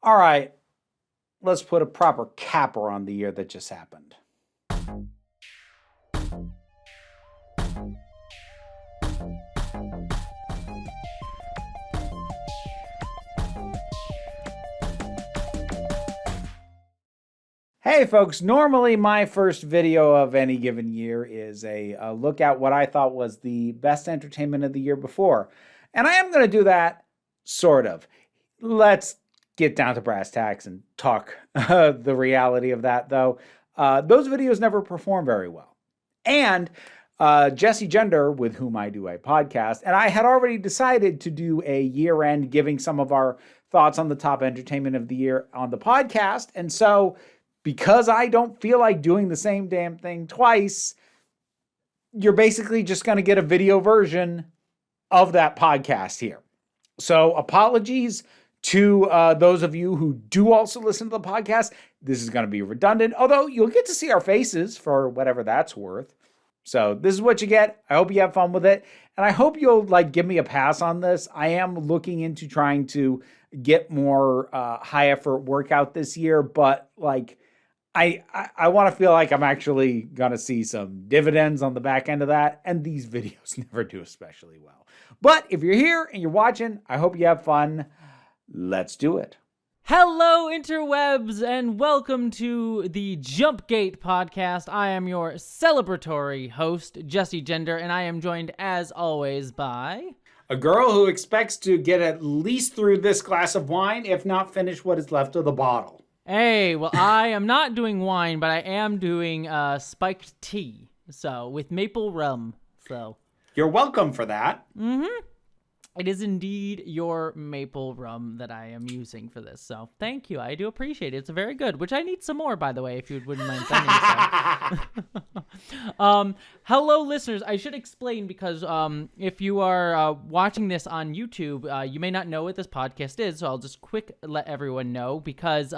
All right, let's put a proper capper on the year that just happened. Hey folks, normally my first video of any given year is a look at what I thought was the best entertainment of the year before. And I am going to do that, sort of. Let's get down to brass tacks and talk the reality of that, though. Those videos never perform very well. And Jessie, with whom I do a podcast, and I had already decided to do a year-end giving some of our thoughts on the top entertainment of the year on the podcast. And so, because I don't feel like doing the same damn thing twice, you're basically just going to get a video version of that podcast here. So apologies to those of you who do also listen to the podcast. This is going to be redundant, although you'll get to see our faces for whatever that's worth. So this is what you get. I hope you have fun with it. And I hope you'll give me a pass on this. I am looking into trying to get more high effort workout this year, but I want to feel like I'm actually going to see some dividends on the back end of that. And these videos never do especially well. But if you're here and you're watching, I hope you have fun. Let's do it. Hello, interwebs, and welcome to the Jumpgate podcast. I am your celebratory host, Jessie, and I am joined, as always, by... a girl who expects to get at least through this glass of wine, if not finish what is left of the bottle. Hey, well, I am not doing wine, but I am doing spiked tea, so with maple rum, so... You're welcome for that. Mm-hmm. It is indeed your maple rum that I am using for this, so thank you. I do appreciate it. It's very good, which I need some more, by the way, if you wouldn't mind sending some. Hello, listeners. I should explain because if you are watching this on YouTube, you may not know what this podcast is, so I'll just let everyone know because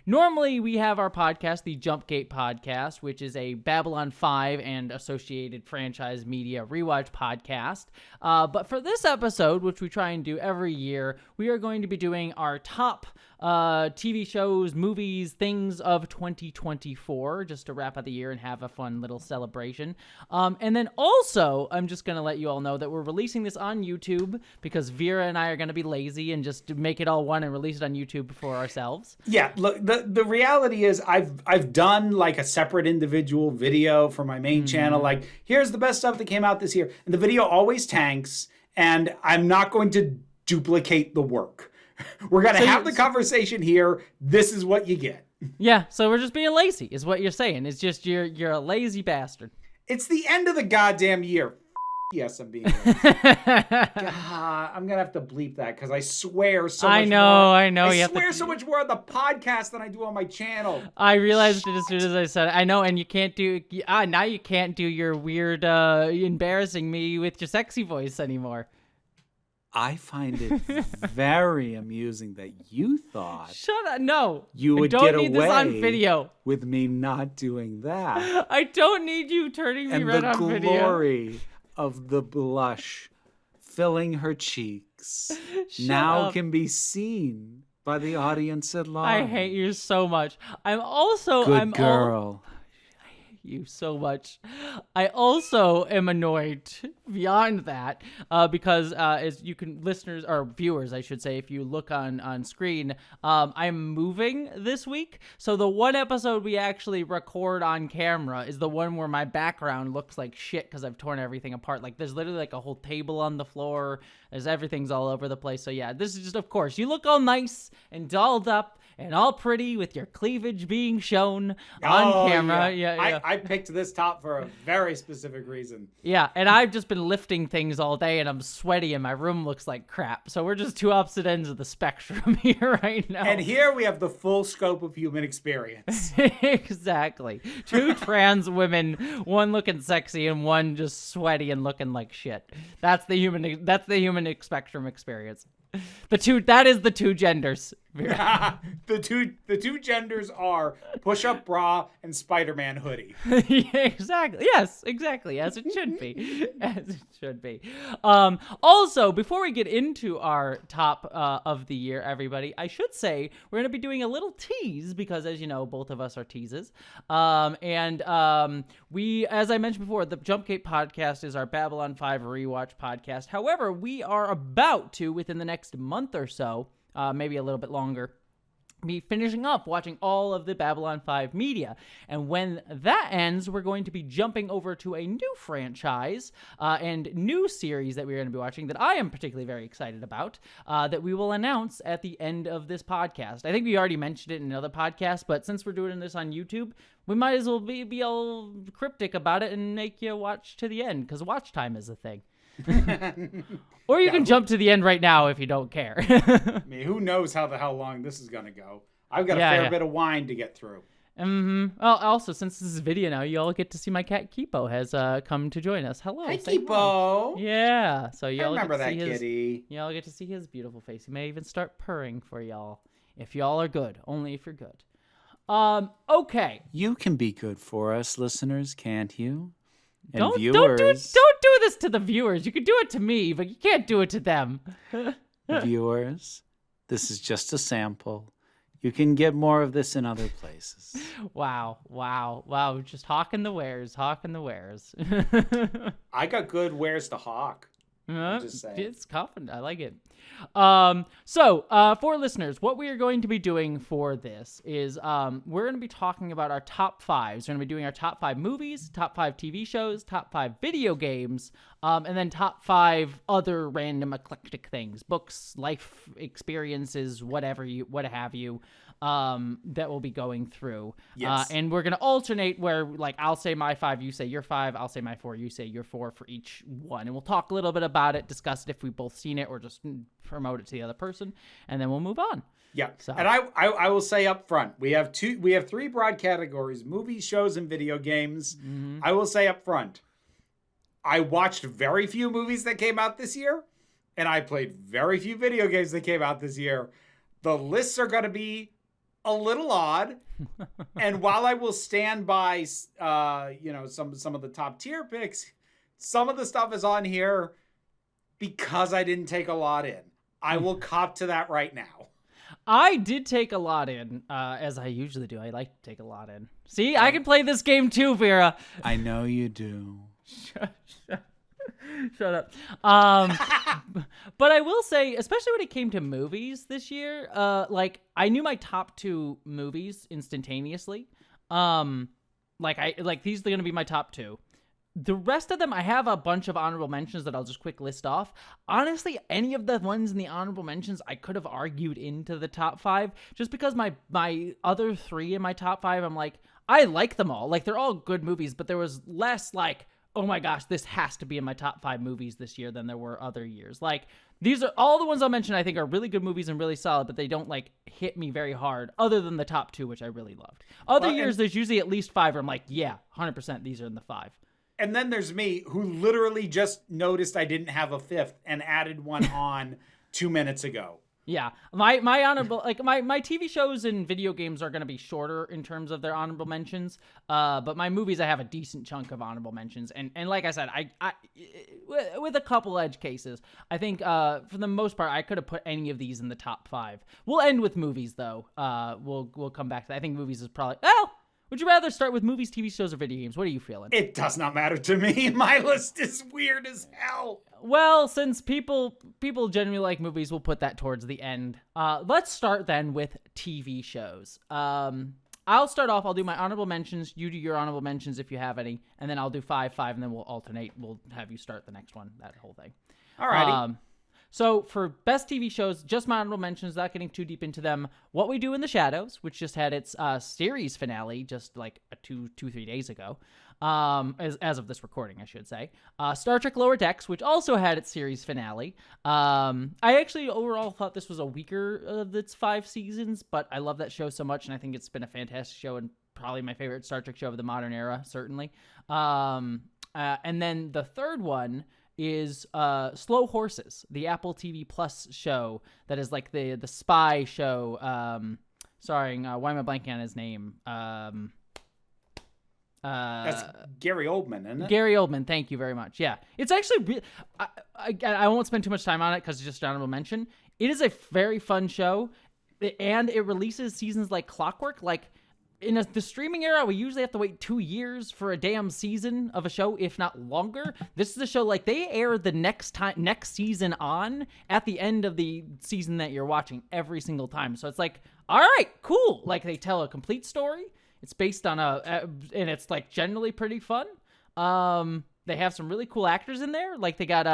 normally we have our podcast, the Jumpgate podcast, which is a Babylon 5 and associated franchise media rewatch podcast. But for this episode, which we try and do every year, we are going to be doing our top TV shows, movies, things of 2024, just to wrap out the year and have a fun little celebration. And then also, I'm just going to let you all know that we're releasing this on YouTube because Vera and I are going to be lazy and just make it all one and release it on YouTube for ourselves. Yeah, look, the reality is I've done a separate individual video for my main channel. Here's the best stuff that came out this year. And the video always tanks, and I'm not going to duplicate the work. We're going to have the conversation here. This is what you get. Yeah, so we're just being lazy is what you're saying. It's just you're a lazy bastard. It's the end of the goddamn year. Yes, I'm being lazy. God, I'm going to have to bleep that because I swear so much more. I know. I swear so much more on the podcast than I do on my channel. I realized it as soon as I said it. I know, and you can't do... now you can't do your weird, embarrassing me with your sexy voice anymore. I find it very amusing that you thought... Shut up. No. You would get away this on video. With me not doing that. I don't need you turning me red on video. And the glory of the blush filling her cheeks now can be seen by the audience at large. I hate you so much. I'm also... Good girl. You so much. I also am annoyed beyond that because as you can listeners or viewers I should say, if you look on screen, I'm moving this week, so the one episode we actually record on camera is the one where my background looks like shit because I've torn everything apart. There's literally a whole table on the floor, there's everything's all over the place. So yeah, this is just, of course, you look all nice and dolled up and all pretty with your cleavage being shown on camera. Yeah. I picked this top for a very specific reason. Yeah, and I've just been lifting things all day, and I'm sweaty, and my room looks like crap. So we're just two opposite ends of the spectrum here right now. And here we have the full scope of human experience. Exactly. Two trans women, one looking sexy and one just sweaty and looking like shit. That's the human spectrum experience. That is the two genders. The two genders are push-up bra and Spider-Man hoodie. Yeah, exactly. Yes, exactly. As it should be. As it should be. Also, before we get into our top of the year, everybody, I should say we're going to be doing a little tease because, as you know, both of us are teases. We, as I mentioned before, the Jumpgate podcast is our Babylon 5 rewatch podcast. However, we are about to, within the next month or so, maybe a little bit longer, be finishing up watching all of the Babylon 5 media. And when that ends, we're going to be jumping over to a new franchise and new series that we're going to be watching that I am particularly very excited about that we will announce at the end of this podcast. I think we already mentioned it in another podcast, but since we're doing this on YouTube, we might as well be all cryptic about it and make you watch to the end, because watch time is a thing. Or you can jump to the end right now if you don't care. I mean, who knows how long this is going to go. I've got a fair bit of wine to get through. Well, also, since this is video now, you all get to see my cat Kipo has come to join us. Hello. Hi, Kipo. Yeah. So I remember that kitty. Y'all get to see his beautiful face. He may even start purring for y'all. If y'all are good. Only if you're good. Okay. You can be good for us, listeners, can't you? And don't viewers. Don't do this to the viewers. You can do it to me, but you can't do it to them. Viewers, this is just a sample. You can get more of this in other places. Wow. Just hawking the wares. I got good wares to hawk. Just saying. It's confident. I like it. For listeners, what we are going to be doing for this is we're going to be talking about our top fives. We're going to be doing our top 5 movies, top 5 TV shows, top 5 video games, and then top 5 other random eclectic things, books, life experiences, what have you. That we'll be going through. Yes. And we're going to alternate where, like, I'll say my 5, you say your 5, I'll say my 4, you say your 4 for each one. And we'll talk a little bit about it, discuss it if we've both seen it, or just promote it to the other person, and then we'll move on. Yeah. So. And I will say up front, we have 3 broad categories: movies, shows, and video games. Mm-hmm. I will say up front, I watched very few movies that came out this year, and I played very few video games that came out this year. The lists are going to be a little odd, and while I will stand by, some of the top tier picks, some of the stuff is on here because I didn't take a lot in. I will cop to that right now. I did take a lot in, as I usually do. I like to take a lot in. See, I can play this game too, Vera. I know you do. Shut up. But I will say, especially when it came to movies this year, I knew my top 2 movies instantaneously. These are going to be my top 2. The rest of them, I have a bunch of honorable mentions that I'll just quick list off. Honestly, any of the ones in the honorable mentions, I could have argued into the top 5, just because my other 3 in my top 5, I'm like, I like them all. Like, they're all good movies, but there was less like, oh my gosh, this has to be in my top 5 movies this year than there were other years. Like, these are all the ones I'll mention I think are really good movies and really solid, but they don't like hit me very hard, other than the top 2, which I really loved. Other years, there's usually at least 5 where I'm like, yeah, 100% these are in the 5. And then there's me, who literally just noticed I didn't have a 5th and added one on 2 minutes ago. Yeah, my honorable, like my TV shows and video games are going to be shorter in terms of their honorable mentions. But my movies, I have a decent chunk of honorable mentions. And like I said, I with a couple edge cases, I think for the most part, I could have put any of these in the top 5. We'll end with movies though. We'll come back to that. I think movies is probably, would you rather start with movies, TV shows, or video games? What are you feeling? It does not matter to me. My list is weird as hell. Well, since people generally like movies, we'll put that towards the end. Let's start then with TV shows. I'll start off. I'll do my honorable mentions. You do your honorable mentions if you have any. And then I'll do 5, and then we'll alternate. We'll have you start the next one, that whole thing. Alrighty. So for best TV shows, just my honorable mentions, not getting too deep into them. What We Do in the Shadows, which just had its series finale just like 2-3 days ago, as of this recording, I should say. Star Trek Lower Decks, which also had its series finale. I actually overall thought this was a weaker of its 5 seasons, but I love that show so much, and I think it's been a fantastic show and probably my favorite Star Trek show of the modern era, certainly. And then the third one is Slow Horses, the Apple TV Plus show that is like the spy show, starring, why am I blanking on his name? That's Gary Oldman, isn't it? Gary Oldman, thank you very much. Yeah, it's actually I won't spend too much time on it because it's just an honorable mention. It is a very fun show, and it releases seasons like clockwork. Like in the streaming era, we usually have to wait 2 years for a damn season of a show, if not longer. This is a show like they air the next season on at the end of the season that you're watching every single time. So it's like, all right, cool. Like they tell a complete story. It's based on and it's like generally pretty fun. They have some really cool actors in there. Like they got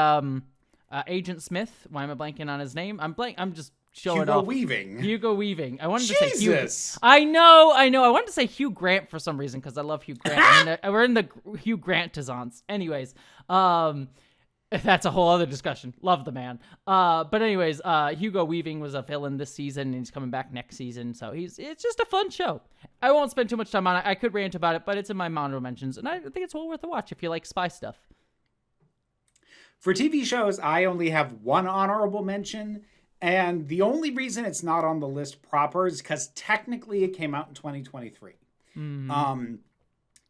Agent Smith. Why am I blanking on his name? I'm just showing off. Hugo Weaving. I wanted to say Hugh. I know. I wanted to say Hugh Grant for some reason because I love Hugh Grant. We're in the Hugh Grant-tazance. Anyways, that's a whole other discussion. Love the man. But anyways, Hugo Weaving was a villain this season, and he's coming back next season. So it's just a fun show. I won't spend too much time on it. I could rant about it, but it's in my honorable mentions, and I think it's well worth a watch if you like spy stuff. For TV shows, I only have one honorable mention, and the only reason it's not on the list proper is because technically it came out in 2023. Mm-hmm.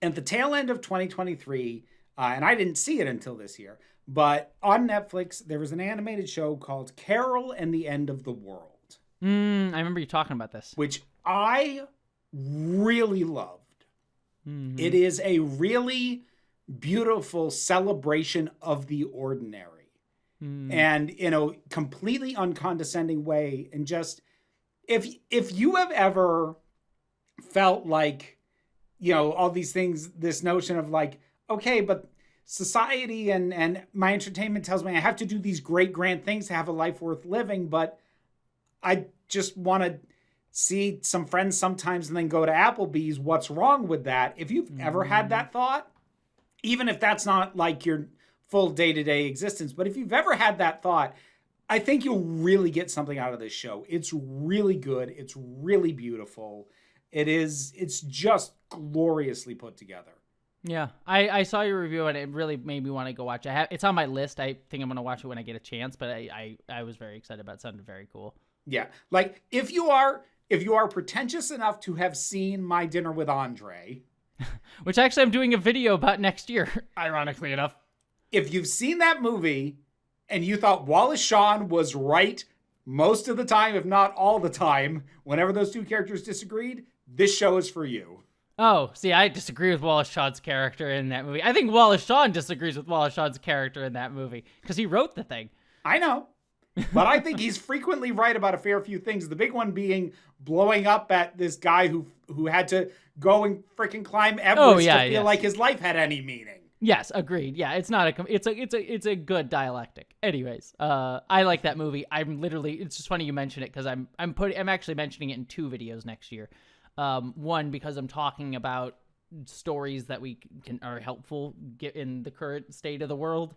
At the tail end of 2023, and I didn't see it until this year, but on Netflix, there was an animated show called Carol and the End of the World. I remember you talking about this. Which I really loved. Mm-hmm. It is a really beautiful celebration of the ordinary. And in a completely uncondescending way. And just, if you have ever felt like, all these things, this notion of like, okay, but society and my entertainment tells me I have to do these great grand things to have a life worth living, but I just want to see some friends sometimes and then go to Applebee's. What's wrong with that? If you've ever had that thought, even if that's not like your full day-to-day existence, but if you've ever had that thought, I think you'll really get something out of this show. It's really good. It's really beautiful. It's just gloriously put together. Yeah, I saw your review and it really made me want to go watch it. It's on my list. I think I'm going to watch it when I get a chance, but I was very excited about it. It sounded very cool. Yeah, like if you are pretentious enough to have seen My Dinner with Andre, which actually I'm doing a video about next year, ironically enough. If you've seen that movie and you thought Wallace Shawn was right most of the time, if not all the time, whenever those two characters disagreed, this show is for you. Oh, see, I disagree with Wallace Shawn's character in that movie. I think Wallace Shawn disagrees with Wallace Shawn's character in that movie because he wrote the thing. I know. But I think he's frequently right about a fair few things. The big one being blowing up at this guy who had to go and freaking climb Everest to feel like his life had any meaning. Yes, agreed. Yeah, it's not it's a good dialectic. Anyways, I like that movie. It's just funny you mention it because I'm actually mentioning it in 2 videos next year. One because I'm talking about stories that are helpful in the current state of the world.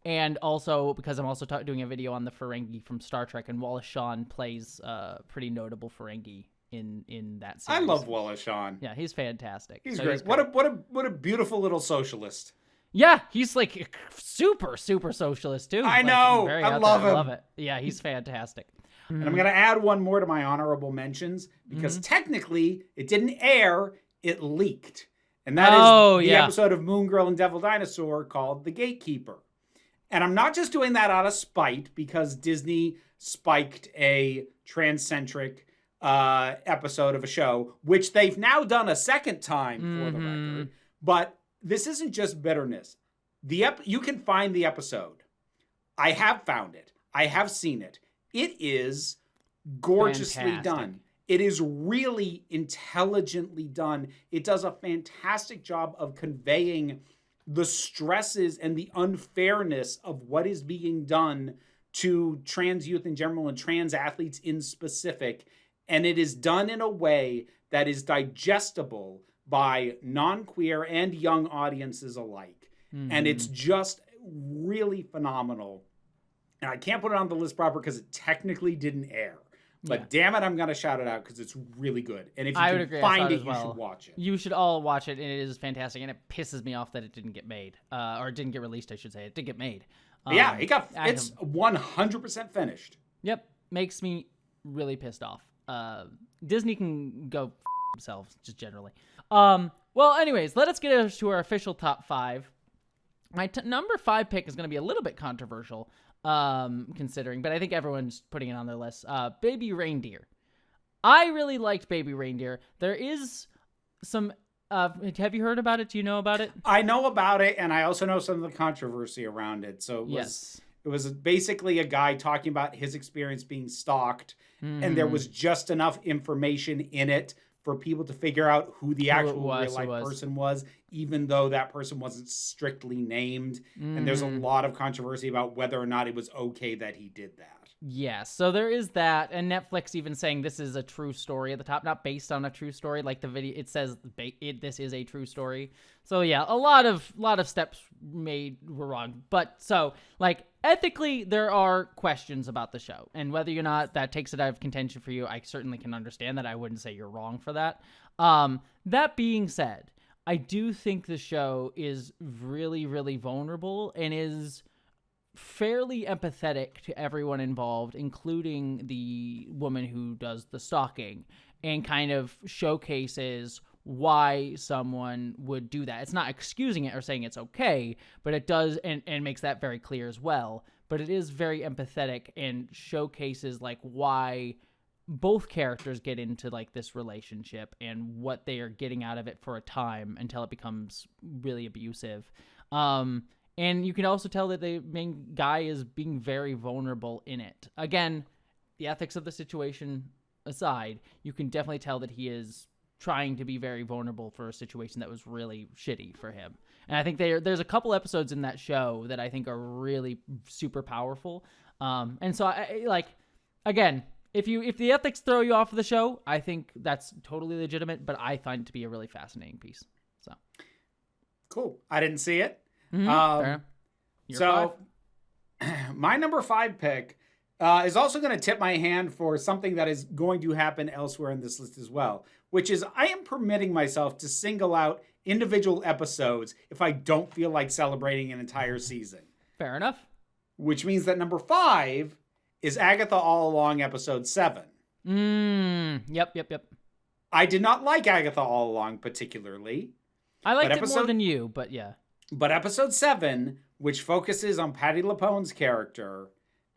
And also because I'm also doing a video on the Ferengi from Star Trek, and Wallace Shawn plays pretty notable Ferengi in that series. I love Wallace Shawn. Yeah, he's fantastic. He's great. What a beautiful little socialist. Yeah, he's like super socialist too. I know. I love him. I love it. Yeah, he's fantastic. And I'm going to add one more to my honorable mentions because technically it didn't air, it leaked. And that is the episode of Moon Girl and Devil Dinosaur called The Gatekeeper. And I'm not just doing that out of spite because Disney spiked a transcentric episode of a show, which they've now done a second time for the record. But this isn't just bitterness. You can find the episode. I have found it. I have seen it. It is gorgeously done. It is really intelligently done. It does a fantastic job of conveying the stresses and the unfairness of what is being done to trans youth in general and trans athletes in specific. And it is done in a way that is digestible by non-queer and young audiences alike. And it's just really phenomenal. And I can't put it on the list proper because it technically didn't air. But damn it, I'm going to shout it out because it's really good. And if you I would can agree. find it, you should watch it. You should all watch it, and it is fantastic. And it pisses me off that it didn't get made, or it didn't get released, I should say. It did get made. Yeah, it's 100% finished. Yep, makes me really pissed off. Disney can go themselves, just generally. Well, anyways, let us get to our official top 5. My number 5 pick is going to be a little bit controversial, considering, but I think everyone's putting it on their list. Baby Reindeer. I really liked Baby Reindeer. There is some... have you heard about it? Do you know about it? I know about it, and I also know some of the controversy around it. So it was basically a guy talking about his experience being stalked, and there was just enough information in it for people to figure out who the actual real-life person was, even though that person wasn't strictly named. And there's a lot of controversy about whether or not it was okay that he did that. Yeah, so there is that, and Netflix even saying this is a true story at the top, not based on a true story. Like the video, it says this is a true story. So yeah, a lot of steps made were wrong. But so like ethically, there are questions about the show, and whether or not that takes it out of contention for you, I certainly can understand that. I wouldn't say you're wrong for that. That being said, I do think the show is really, really vulnerable and is fairly empathetic to everyone involved, including the woman who does the stalking, and kind of showcases why someone would do that. It's not excusing it or saying it's okay, but it does, and makes that very clear as well. But it is very empathetic and showcases like why both characters get into like this relationship and what they are getting out of it for a time until it becomes really abusive. And you can also tell that the main guy is being very vulnerable in it. Again, the ethics of the situation aside, you can definitely tell that he is trying to be very vulnerable for a situation that was really shitty for him. And I think there's a couple episodes in that show that I think are really super powerful. And so I like, again, if the ethics throw you off of the show, I think that's totally legitimate, but I find it to be a really fascinating piece. So cool. I didn't see it. So my number 5 pick is also going to tip my hand for something that is going to happen elsewhere in this list as well, which is I am permitting myself to single out individual episodes if I don't feel like celebrating an entire season. Fair enough. Which means that number 5 is Agatha All Along episode 7. Yep. I did not like Agatha All Along particularly. I liked it more than you, but yeah. But episode 7, which focuses on Patti LuPone's character,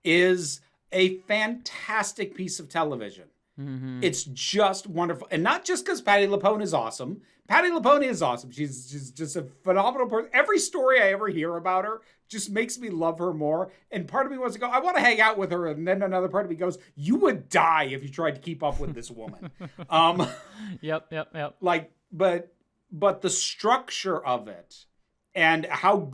is a fantastic piece of television. It's just wonderful. And not just because Patti LuPone is awesome. Patti LuPone is awesome. She's just a phenomenal person. Every story I ever hear about her just makes me love her more. And part of me wants to go, I want to hang out with her. And then another part of me goes, you would die if you tried to keep up with this woman. Yep. Like, but the structure of it, and how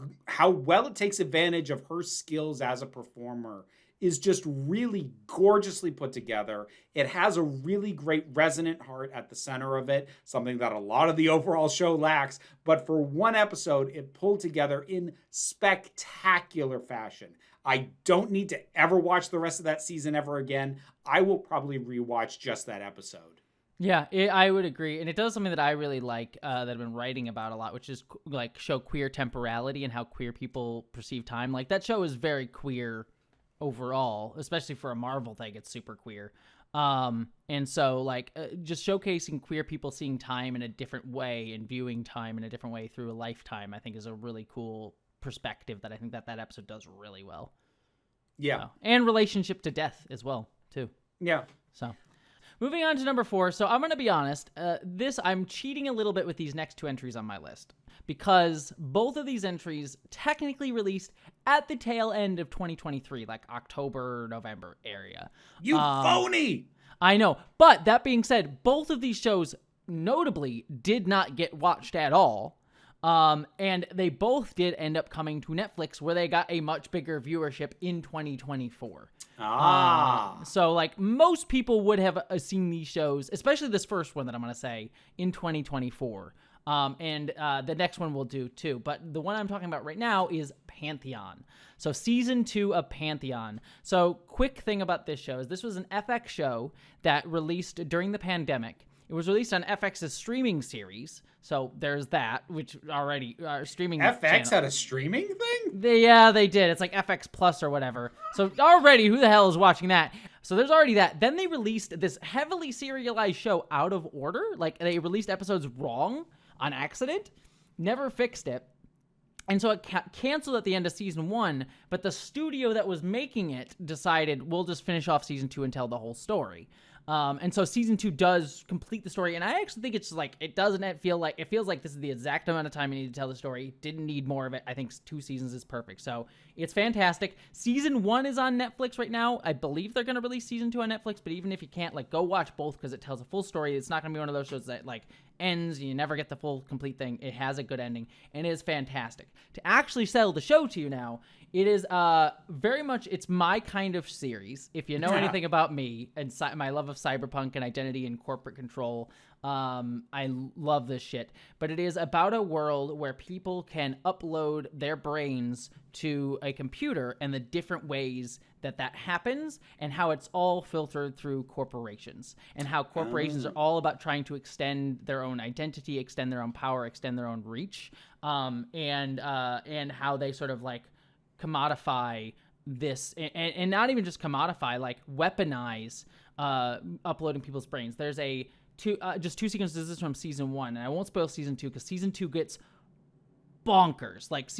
well it takes advantage of her skills as a performer is just really gorgeously put together. It has a really great resonant heart at the center of it, something that a lot of the overall show lacks. But for one episode, it pulled together in spectacular fashion. I don't need to ever watch the rest of that season ever again. I will probably rewatch just that episode. Yeah, I would agree. And it does something that I really like that I've been writing about a lot, which is like show queer temporality and how queer people perceive time. Like that show is very queer overall, especially for a Marvel thing. It's super queer. And so like just showcasing queer people seeing time in a different way and viewing time in a different way through a lifetime, I think is a really cool perspective that I think that episode does really well. Yeah. So, and relationship to death as well, too. Yeah. So moving on to number 4. So I'm going to be honest, I'm cheating a little bit with these next 2 entries on my list because both of these entries technically released at the tail end of 2023, like October, November area. You phony! I know. But that being said, both of these shows notably did not get watched at all. And they both did end up coming to Netflix where they got a much bigger viewership in 2024. So like most people would have seen these shows, especially this first one that I'm going to say, in 2024. And the next one we'll do too. But the one I'm talking about right now is Pantheon. So season 2 of Pantheon. So quick thing about this show is this was an FX show that released during the pandemic. It was released on FX's streaming series. So there's that, which already streaming. FX channel. had a streaming thing? They did. It's like FX Plus or whatever. So already, who the hell is watching that? So there's already that. Then they released this heavily serialized show out of order. Like they released episodes wrong on accident, never fixed it. And so it canceled at the end of season 1, but the studio that was making it decided we'll just finish off season 2 and tell the whole story. And so season 2 does complete the story, and I actually think it's like it feels like this is the exact amount of time you need to tell the story. Didn't need more of it. I think 2 seasons is perfect. So it's fantastic. Season 1 is on Netflix right now. I believe they're gonna release season 2 on Netflix, but even if you can't, like, go watch both because it tells a full story. It's not gonna be one of those shows that like ends and you never get the full complete thing. It has a good ending and it is fantastic. To actually sell the show to you now, it is very much, it's my kind of series. If you know anything about me and my love of cyberpunk and identity and corporate control, I love this shit. But it is about a world where people can upload their brains to a computer and the different ways that happens and how it's all filtered through corporations and how corporations are all about trying to extend their own identity, extend their own power, extend their own reach, and how they sort of like commodify this and not even just commodify, like weaponize uploading people's brains. There's just 2 sequences. This is from season 1, and I won't spoil season 2 because season 2 gets bonkers. Like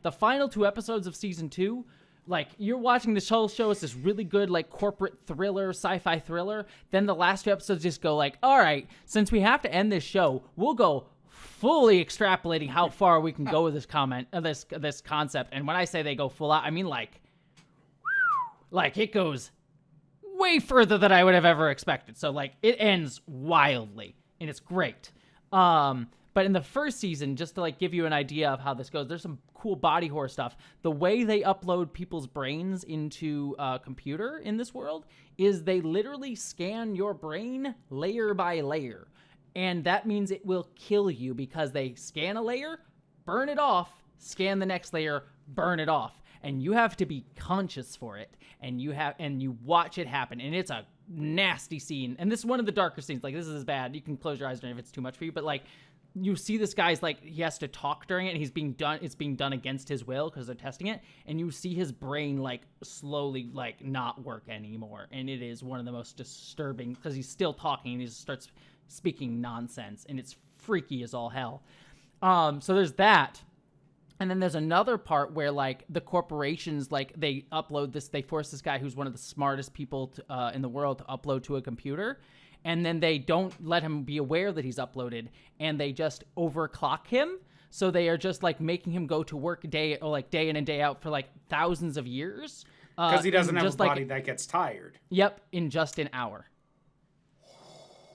the final 2 episodes of season 2, like you're watching this whole show, it's this really good like corporate thriller, sci-fi thriller. Then the last 2 episodes just go like, all right, since we have to end this show, we'll go fully extrapolating how far we can go with this concept. And when I say they go full out, I mean like it goes way further than I would have ever expected. So like it ends wildly and it's great. But in the first season, just to like give you an idea of how this goes, there's some cool body horror stuff. The way they upload people's brains into a computer in this world is they literally scan your brain layer by layer. And that means it will kill you because they scan a layer, burn it off, scan the next layer, burn it off. And you have to be conscious for it. And you watch it happen. And it's a nasty scene. And this is one of the darker scenes. Like, this is bad. You can close your eyes if it's too much for you. But like, you see this guy's like, he has to talk during it, and it's being done against his will because they're testing it. And you see his brain like slowly like not work anymore. And it is one of the most disturbing because he's still talking and he starts speaking nonsense, and it's freaky as all hell. So there's that. And then there's another part where like the corporations, like they force this guy who's one of the smartest people in the world to upload to a computer. And then they don't let him be aware that he's uploaded, and they just overclock him. So they are just like making him go to work day in and day out for like thousands of years. Because he doesn't have a body that gets tired. Yep, in just an hour.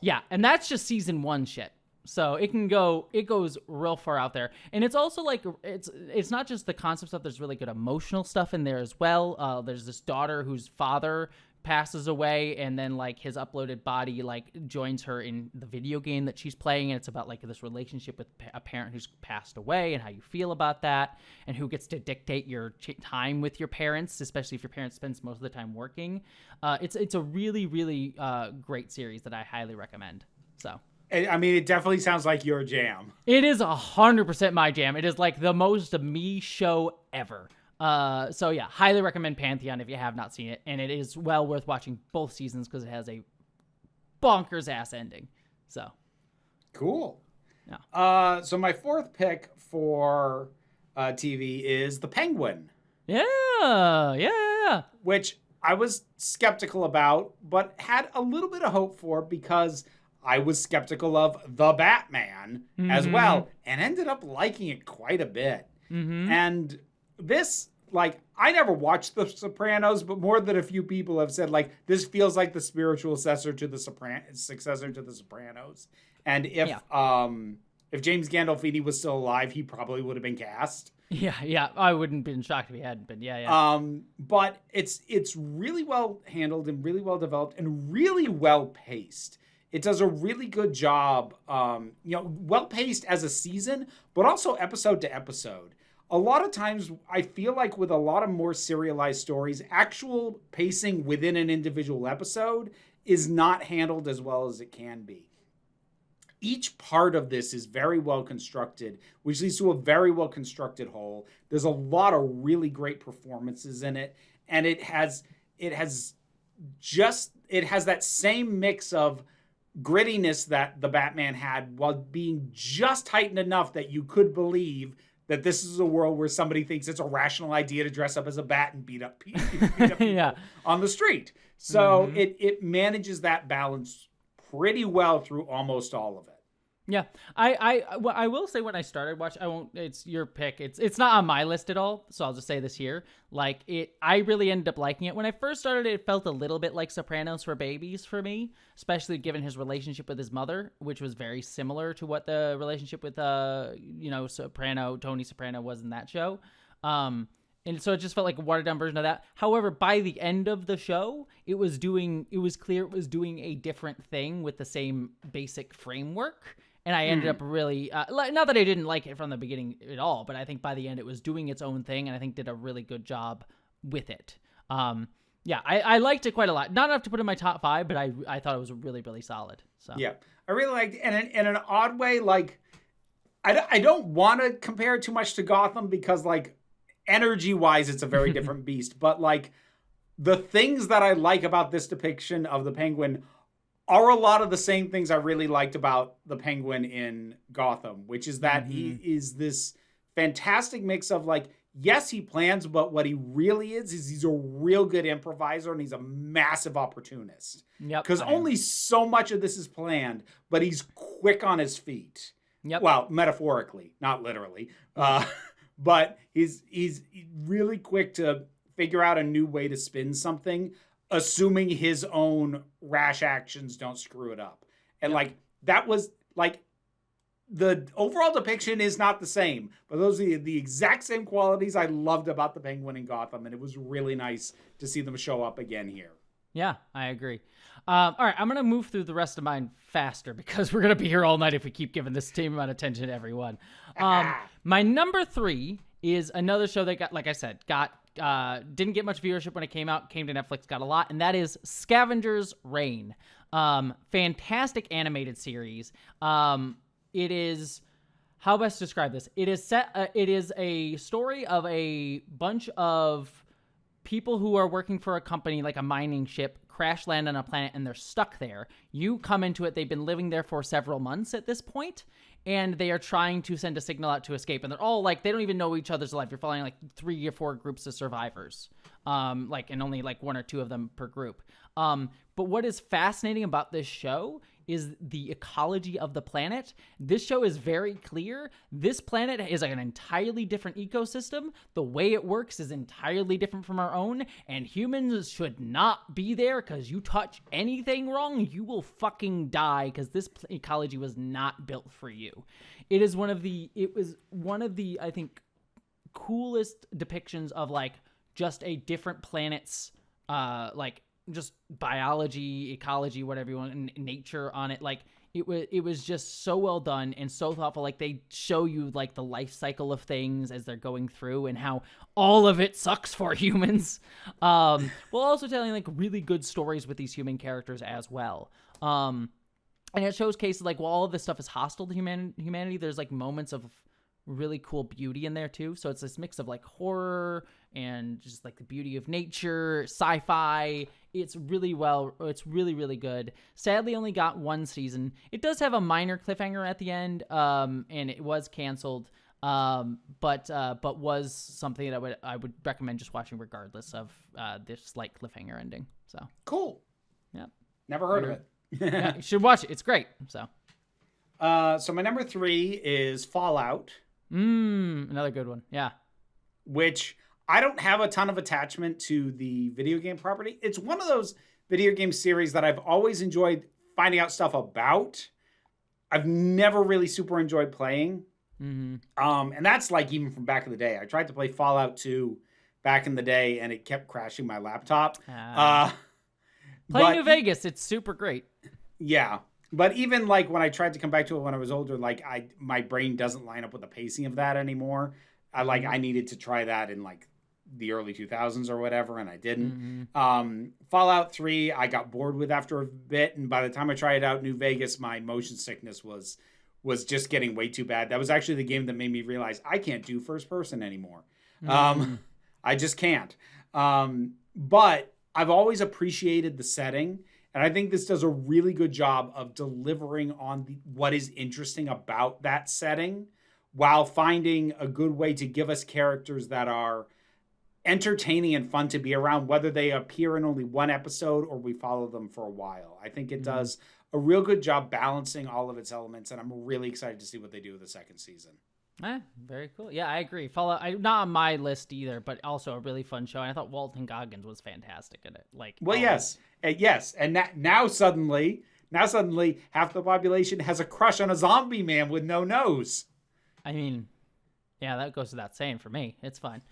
Yeah, and that's just season 1 shit. So it goes real far out there. And it's also like, it's not just the concept stuff. There's really good emotional stuff in there as well. There's this daughter whose father passes away, and then like his uploaded body like joins her in the video game that she's playing, and it's about like this relationship with a parent who's passed away and how you feel about that, and who gets to dictate your time with your parents, especially if your parents spends most of the time working. It's a really, really great series that I highly recommend. So I mean, it definitely sounds like your jam. it is 100% my jam. It is like the most me show ever. So yeah, highly recommend Pantheon if you have not seen it, and it is well worth watching both seasons because it has a bonkers ass ending. So cool. Yeah. So my 4th pick for TV is The Penguin. Yeah. Which I was skeptical about, but had a little bit of hope for because I was skeptical of The Batman as well, and ended up liking it quite a bit. And this, like, I never watched The Sopranos, but more than a few people have said, like, this feels like the spiritual successor to The Sopranos. And if James Gandolfini was still alive, he probably would have been cast. Yeah. I wouldn't have been shocked if he hadn't been. Yeah. But it's really well handled and really well developed and really well paced. it does a really good job, well-paced as a season, but also episode to episode. A lot of times, I feel like with a lot of more serialized stories, actual pacing within an individual episode is not handled as well as it can be. Each part of this is very well constructed, which leads to a very well constructed whole. There's a lot of really great performances in it, and it has that same mix of grittiness that the Batman had, while being just heightened enough that you could believe that this is a world where somebody thinks it's a rational idea to dress up as a bat and beat up people Yeah. on the street. So it manages that balance pretty well through almost all of it. Yeah, I will say when I started watching, I won't. It's your pick. It's not on my list at all. So I'll just say this here. Like I really ended up liking it. When I first started, it felt a little bit like Sopranos for babies for me, especially given his relationship with his mother, which was very similar to what the relationship with Tony Soprano was in that show. And so it just felt like a watered down version of that. However, by the end of the show, it was clear it was doing a different thing with the same basic framework. And I ended up really, not that I didn't like it from the beginning at all, but I think by the end it was doing its own thing, and I think did a really good job with it. I liked it quite a lot. Not enough to put in my top 5, but I thought it was really, really solid. So yeah, I really liked it. And in an odd way, like, I don't want to compare it too much to Gotham because, like, energy-wise, it's a very different beast. But, like, the things that I like about this depiction of the Penguin are a lot of the same things I really liked about the Penguin in Gotham, which is that he is this fantastic mix of, like, yes, he plans, but what he really is he's a real good improviser and he's a massive opportunist. Yep. Because only so much of this is planned, but he's quick on his feet. Yep. Well, metaphorically, not literally. But he's really quick to figure out a new way to spin something, assuming his own rash actions don't screw it up. And like, that was like, the overall depiction is not the same, but those are the exact same qualities I loved about the Penguin in Gotham. And it was really nice to see them show up again here. Yeah, I agree. All right, I'm going to move through the rest of mine faster because we're going to be here all night if we keep giving this same amount of attention to everyone. My number 3 is another show that got, like I said, didn't get much viewership when it came out, came to Netflix, got a lot, and that is Scavenger's Reign. Fantastic animated series. It is, how best to describe this? It is a story of a bunch of people who are working for a company, like a mining ship, crash land on a planet, and they're stuck there. You come into it. They've been living there for several months at this point, and they are trying to send a signal out to escape. And they're all like, they don't even know each other's life. You're following like 3 or 4 groups of survivors, and only like 1 or 2 of them per group. But what is fascinating about this show is the ecology of the planet. This show is very clear. This planet is like an entirely different ecosystem. The way it works is entirely different from our own, and humans should not be there because you touch anything wrong, you will fucking die because this ecology was not built for you. It was one of the, I think, coolest depictions of like just a different planet's like just biology, ecology, whatever you want, and nature on it. Like it was just so well done and so thoughtful. Like they show you like the life cycle of things as they're going through and how all of it sucks for humans. While also telling like really good stories with these human characters as well. And it shows cases like, while all of this stuff is hostile to humanity, there's like moments of really cool beauty in there too. So it's this mix of like horror and just like the beauty of nature, sci-fi. It's really really good. Sadly only got 1 season. It does have a minor cliffhanger at the end, and it was canceled, but was something that I would recommend just watching regardless of this slight cliffhanger ending. So cool. Yeah, never heard of it. Yeah, you should watch it. It's great. So my number 3 is Fallout. Another good one. Yeah. Which I don't have a ton of attachment to the video game property. It's one of those video game series that I've always enjoyed finding out stuff about. I've never really super enjoyed playing. And that's like even from back in the day. I tried to play Fallout 2 back in the day and it kept crashing my laptop. Play New Vegas. It's super great. Yeah. But even like when I tried to come back to it when I was older, like my brain doesn't line up with the pacing of that anymore. I needed to try that in like the early 2000s or whatever, and I didn't. Fallout 3, I got bored with after a bit, and by the time I tried out New Vegas, my motion sickness was just getting way too bad. That was actually the game that made me realize I can't do first person anymore. I just can't. But I've always appreciated the setting, and I think this does a really good job of delivering on what is interesting about that setting while finding a good way to give us characters that are entertaining and fun to be around, whether they appear in only one episode or we follow them for a while. I think it does a real good job balancing all of its elements, and I'm really excited to see what they do with the second season. Very cool. Yeah, I agree. Fallout, not on my list either, but also a really fun show. And I thought Walton Goggins was fantastic in it. Yes, and now suddenly half the population has a crush on a zombie man with no nose. I mean, yeah, that goes without saying for me. It's fine.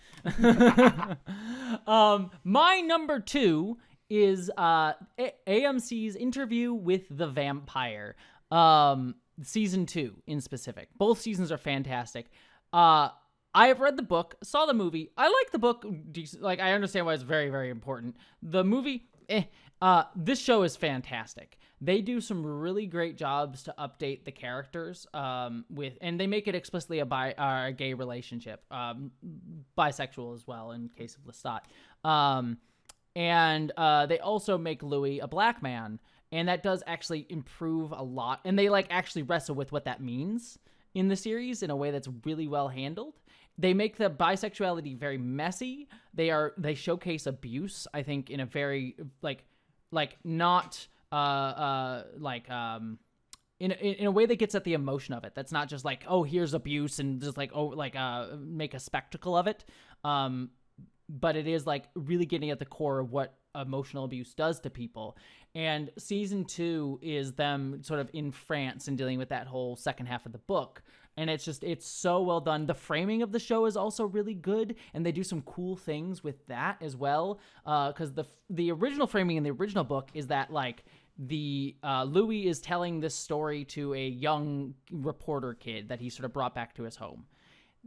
My number 2 is AMC's Interview with the Vampire. Season 2 in specific. Both seasons are fantastic. I have read the book, saw the movie. I like the book. Like, I understand why it's very, very important. The movie, this show is fantastic. They do some really great jobs to update the characters and they make it explicitly a gay relationship, bisexual as well in case of Lestat. And they also make Louis a black man. And that does actually improve a lot. And they actually wrestle with what that means in the series in a way that's really well handled. They make the bisexuality very messy. They showcase abuse, I think, in a very not in a way that gets at the emotion of it. That's not just here's abuse and just make a spectacle of it. But it is really getting at the core of what emotional abuse does to people. And season 2 is them sort of in France and dealing with that whole second half of the book. And it's so well done. The framing of the show is also really good, and they do some cool things with that as well. Because the original framing in the original book is that Louis is telling this story to a young reporter kid that he sort of brought back to his home.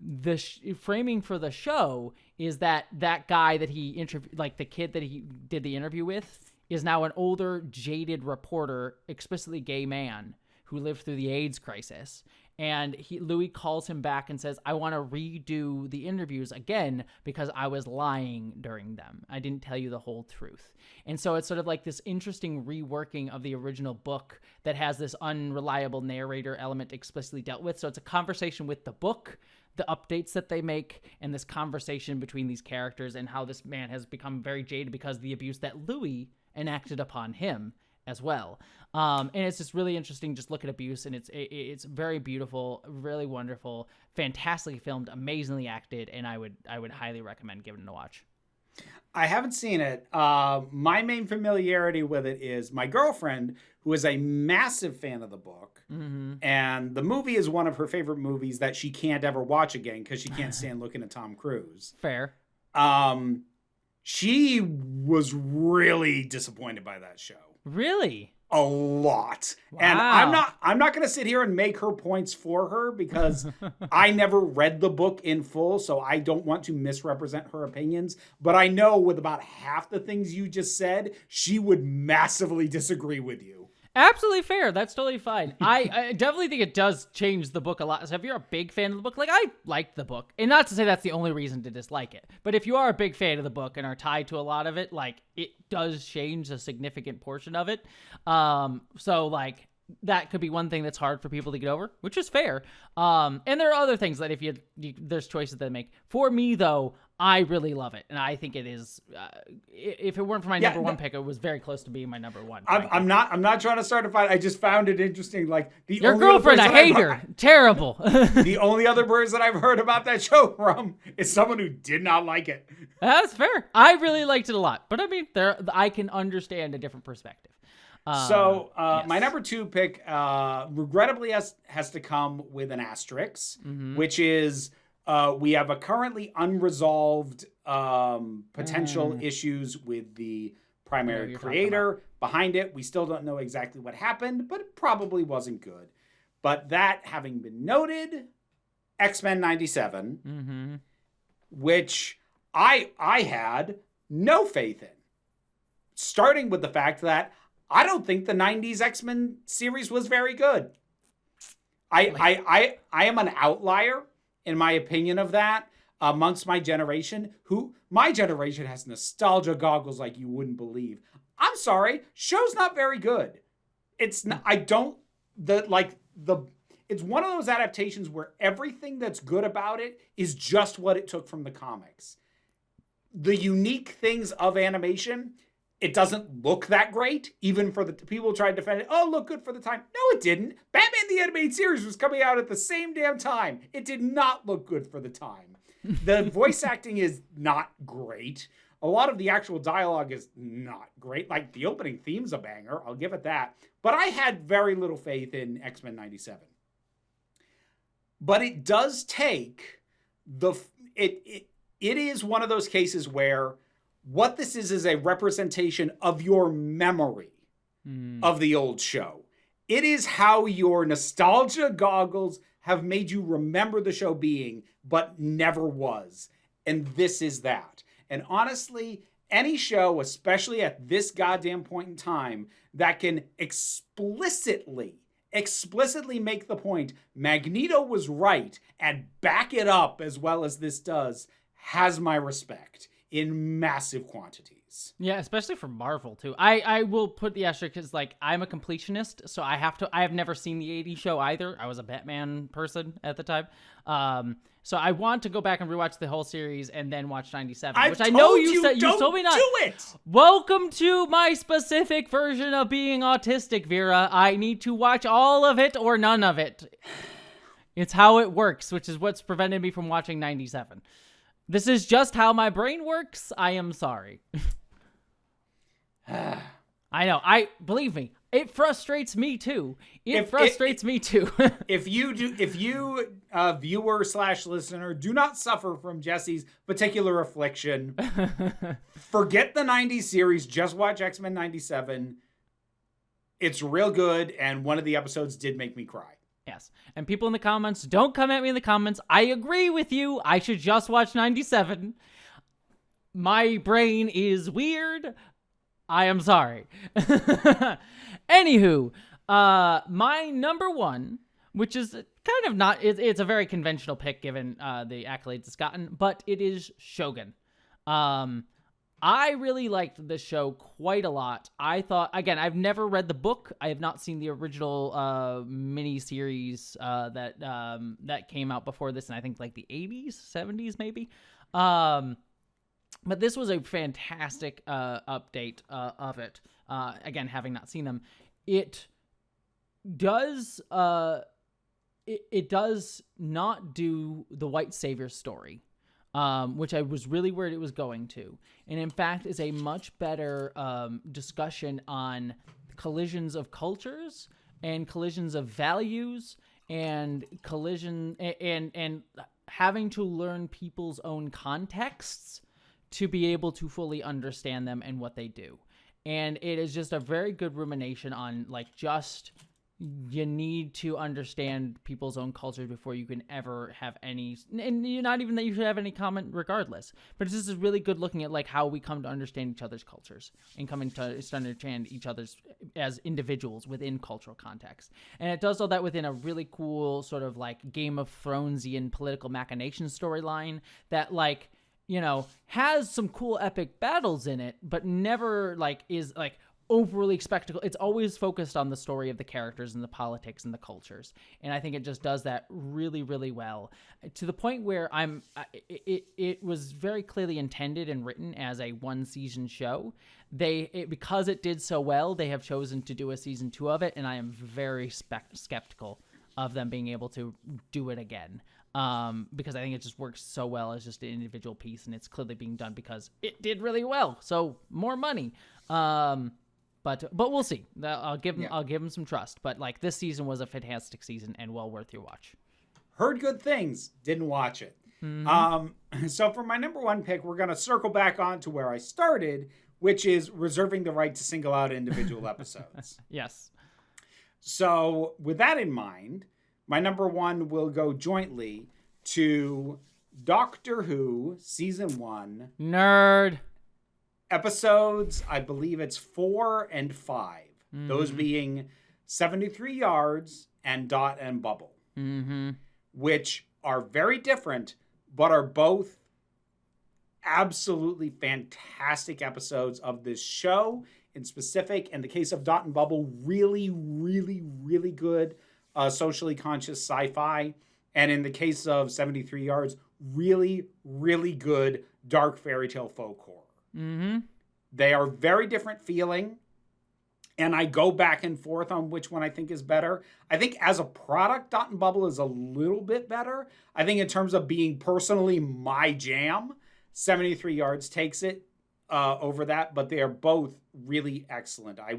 The framing for the show is that guy that he interviewed, the kid that he did the interview with, is now an older, jaded reporter, explicitly gay man who lived through the AIDS crisis. And Louis calls him back and says, I want to redo the interviews again because I was lying during them. I didn't tell you the whole truth. And so it's sort of this interesting reworking of the original book that has this unreliable narrator element explicitly dealt with. So it's a conversation with the book, the updates that they make, and this conversation between these characters and how this man has become very jaded because of the abuse that Louis enacted upon him as well. And it's just really interesting just look at abuse, and it's very beautiful, really wonderful, fantastically filmed, amazingly acted, and I would highly recommend giving it a watch. I haven't seen it. My main familiarity with it is my girlfriend, who is a massive fan of the book. And the movie is one of her favorite movies that she can't ever watch again because she can't stand looking at Tom Cruise. Fair. She was really disappointed by that show. Really? A lot. Wow. And I'm not going to sit here and make her points for her because I never read the book in full, so I don't want to misrepresent her opinions. But I know with about half the things you just said, she would massively disagree with you. Absolutely fair. That's totally fine. I definitely think it does change the book a lot. So if you're a big fan of the book, I liked the book. And not to say that's the only reason to dislike it. But if you are a big fan of the book and are tied to a lot of it, it does change a significant portion of it. So that could be one thing that's hard for people to get over, which is fair. And there are other things that there's choices that they make. For me, though, I really love it, and I think it is. If it weren't for my number one pick, it was very close to being my number one. I'm not trying to start a fight. I just found it interesting. Your girlfriend, I hate her. Terrible. The only other person I've heard about that show from is someone who did not like it. That's fair. I really liked it a lot, but I mean, I can understand a different perspective. So my number 2 pick, regrettably, has to come with an asterisk, which is we have a currently unresolved potential issues with the primary creator, behind it. We still don't know exactly what happened, but it probably wasn't good. But that having been noted, X-Men 97, which I had no faith in. Starting with the fact that I don't think the 90s X-Men series was very good. I am an outlier in my opinion of that amongst my generation. My generation has nostalgia goggles like you wouldn't believe. I'm sorry, show's not very good. It's not. It's one of those adaptations where everything that's good about it is just what it took from the comics. The unique things of animation, it doesn't look that great, even for the people who tried to defend it. Oh, look good for the time. No, it didn't. Batman the Animated Series was coming out at the same damn time. It did not look good for the time. The voice acting is not great. A lot of the actual dialogue is not great. Like, the opening theme's a banger. I'll give it that. But I had very little faith in X-Men 97. But it does take it is one of those cases where what this is a representation of your memory of the old show. It is how your nostalgia goggles have made you remember the show being, but never was. And this is that. And honestly, any show, especially at this goddamn point in time, that can explicitly make the point Magneto was right and back it up as well as this does, has my respect in massive quantities. Yeah, especially for Marvel too. I will put the asterisk because like I'm a completionist, so I have never seen the 80s show either. I was a Batman person at the time. So I want to go back and rewatch the whole series and then watch 97, which I know you said you told me not. Do it. Welcome to my specific version of being autistic, Vera. I need to watch all of it or none of it. It's how it works, which is what's prevented me from watching 97. This is just how my brain works. I am sorry. I know. Believe me, it frustrates me too. It frustrates me too. If you viewer/listener do not suffer from Jessie's particular affliction, forget the 90s series, just watch X-Men 97. It's real good, and one of the episodes did make me cry. Yes. And people in the comments, don't come at me in the comments. I agree with you. I should just watch 97. My brain is weird. I am sorry. Anywho, my number one, which is kind of not, it's a very conventional pick given the accolades it's gotten, but it is Shogun. I really liked this show quite a lot. I thought, again, I've never read the book. I have not seen the original mini-series that came out before this in, I think, like the 80s, 70s maybe. But this was a fantastic update of it. Again, having not seen them. It does not do the white savior story. Which I was really worried it was going to. And in fact is a much better discussion on collisions of cultures and collisions of values and collision and having to learn people's own contexts to be able to fully understand them and what they do. And it is just a very good rumination on like just you need to understand people's own culture before you can ever have any, and you're not even that you should have any comment regardless, but this is really good looking at like how we come to understand each other's cultures and coming to understand each other's as individuals within cultural context. And it does all that within a really cool sort of like Game of Thronesian political machination storyline that like, you know, has some cool epic battles in it, but never like is like overly spectacle. It's always focused on the story of the characters and the politics and the cultures. And I think it just does that really, really well to the point where it was very clearly intended and written as a one season show. Because it did so well, they have chosen to do a season 2 of it. And I am very skeptical of them being able to do it again. Because I think it just works so well as just an individual piece, and it's clearly being done because it did really well. So more money. But we'll see. I'll give him some trust. But like this season was a fantastic season and well worth your watch. Heard good things, didn't watch it. So for my number one pick, we're gonna circle back on to where I started, which is reserving the right to single out individual episodes. Yes. So with that in mind, my number 1 will go jointly to Doctor Who Season 1. Nerd. Episodes, I believe it's 4 and 5. Those being 73 Yards and Dot and Bubble. Which are very different, but are both absolutely fantastic episodes of this show in specific. In the case of Dot and Bubble, really, really, really good socially conscious sci-fi. And in the case of 73 Yards, really, really good dark fairy tale folk horror. They are very different feeling. And I go back and forth on which one I think is better. I think as a product, Dot and Bubble is a little bit better. I think in terms of being personally my jam, 73 Yards takes it over that, but they are both really excellent. I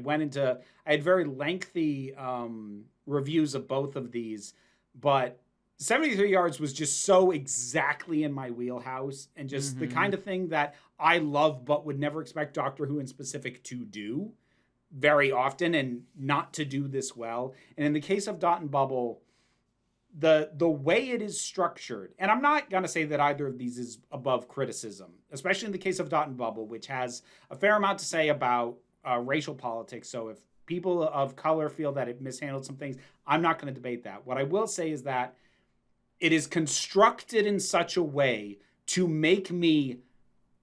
had very lengthy reviews of both of these, but 73 Yards was just so exactly in my wheelhouse and just the kind of thing that I love but would never expect Doctor Who in specific to do very often and not to do this well. And in the case of Dot and Bubble, the way it is structured, and I'm not going to say that either of these is above criticism, especially in the case of Dot and Bubble, which has a fair amount to say about racial politics. So if people of color feel that it mishandled some things, I'm not going to debate that. What I will say is that it is constructed in such a way to make me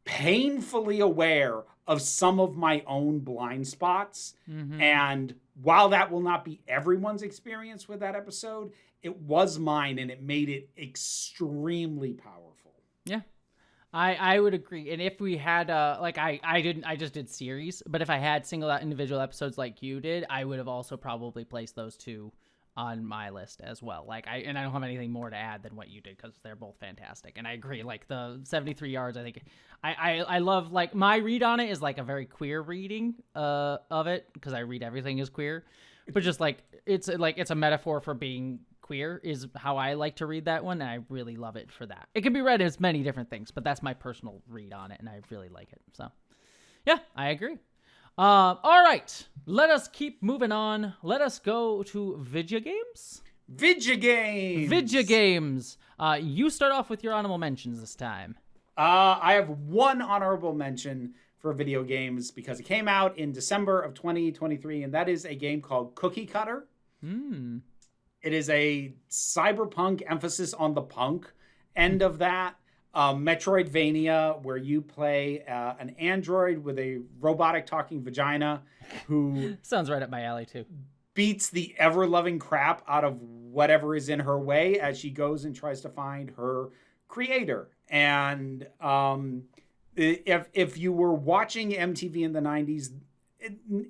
painfully aware of some of my own blind spots. And while that will not be everyone's experience with that episode, it was mine, and it made it extremely powerful. Yeah, I would agree. And if we had I just did series, but if I had singled out individual episodes like you did, I would have also probably placed those two on my list as well. I don't have anything more to add than what you did because they're both fantastic. And I agree, like the 73 Yards, I think I love, like, my read on it is like a very queer reading of it, because I read everything as queer, but just like it's a metaphor for being queer is how I like to read that one, and I really love it for that. It can be read as many different things, but that's my personal read on it, and I really like it. So yeah, I agree. All right, let us keep moving on. Let us go to video games. Video games. Video games. You start off with your honorable mentions this time. I have one honorable mention for video games because it came out in December of 2023, and that is a game called Cookie Cutter. It is a cyberpunk emphasis on the punk end of that. Metroidvania, where you play an android with a robotic talking vagina who sounds right up my alley too. Beats the ever-loving crap out of whatever is in her way as she goes and tries to find her creator. And if you were watching MTV in the 90s,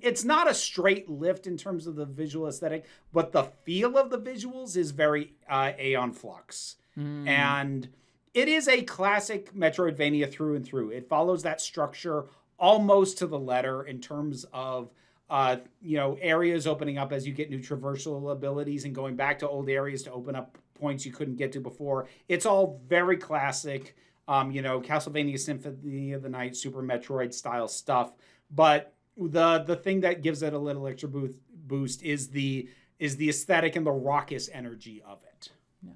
it's not a straight lift in terms of the visual aesthetic, but the feel of the visuals is very Aeon Flux. And it is a classic Metroidvania through and through. It follows that structure almost to the letter in terms of, areas opening up as you get new traversal abilities and going back to old areas to open up points you couldn't get to before. It's all very classic, Castlevania Symphony of the Night, Super Metroid style stuff. But the thing that gives it a little extra boost is the aesthetic and the raucous energy of it. Yes.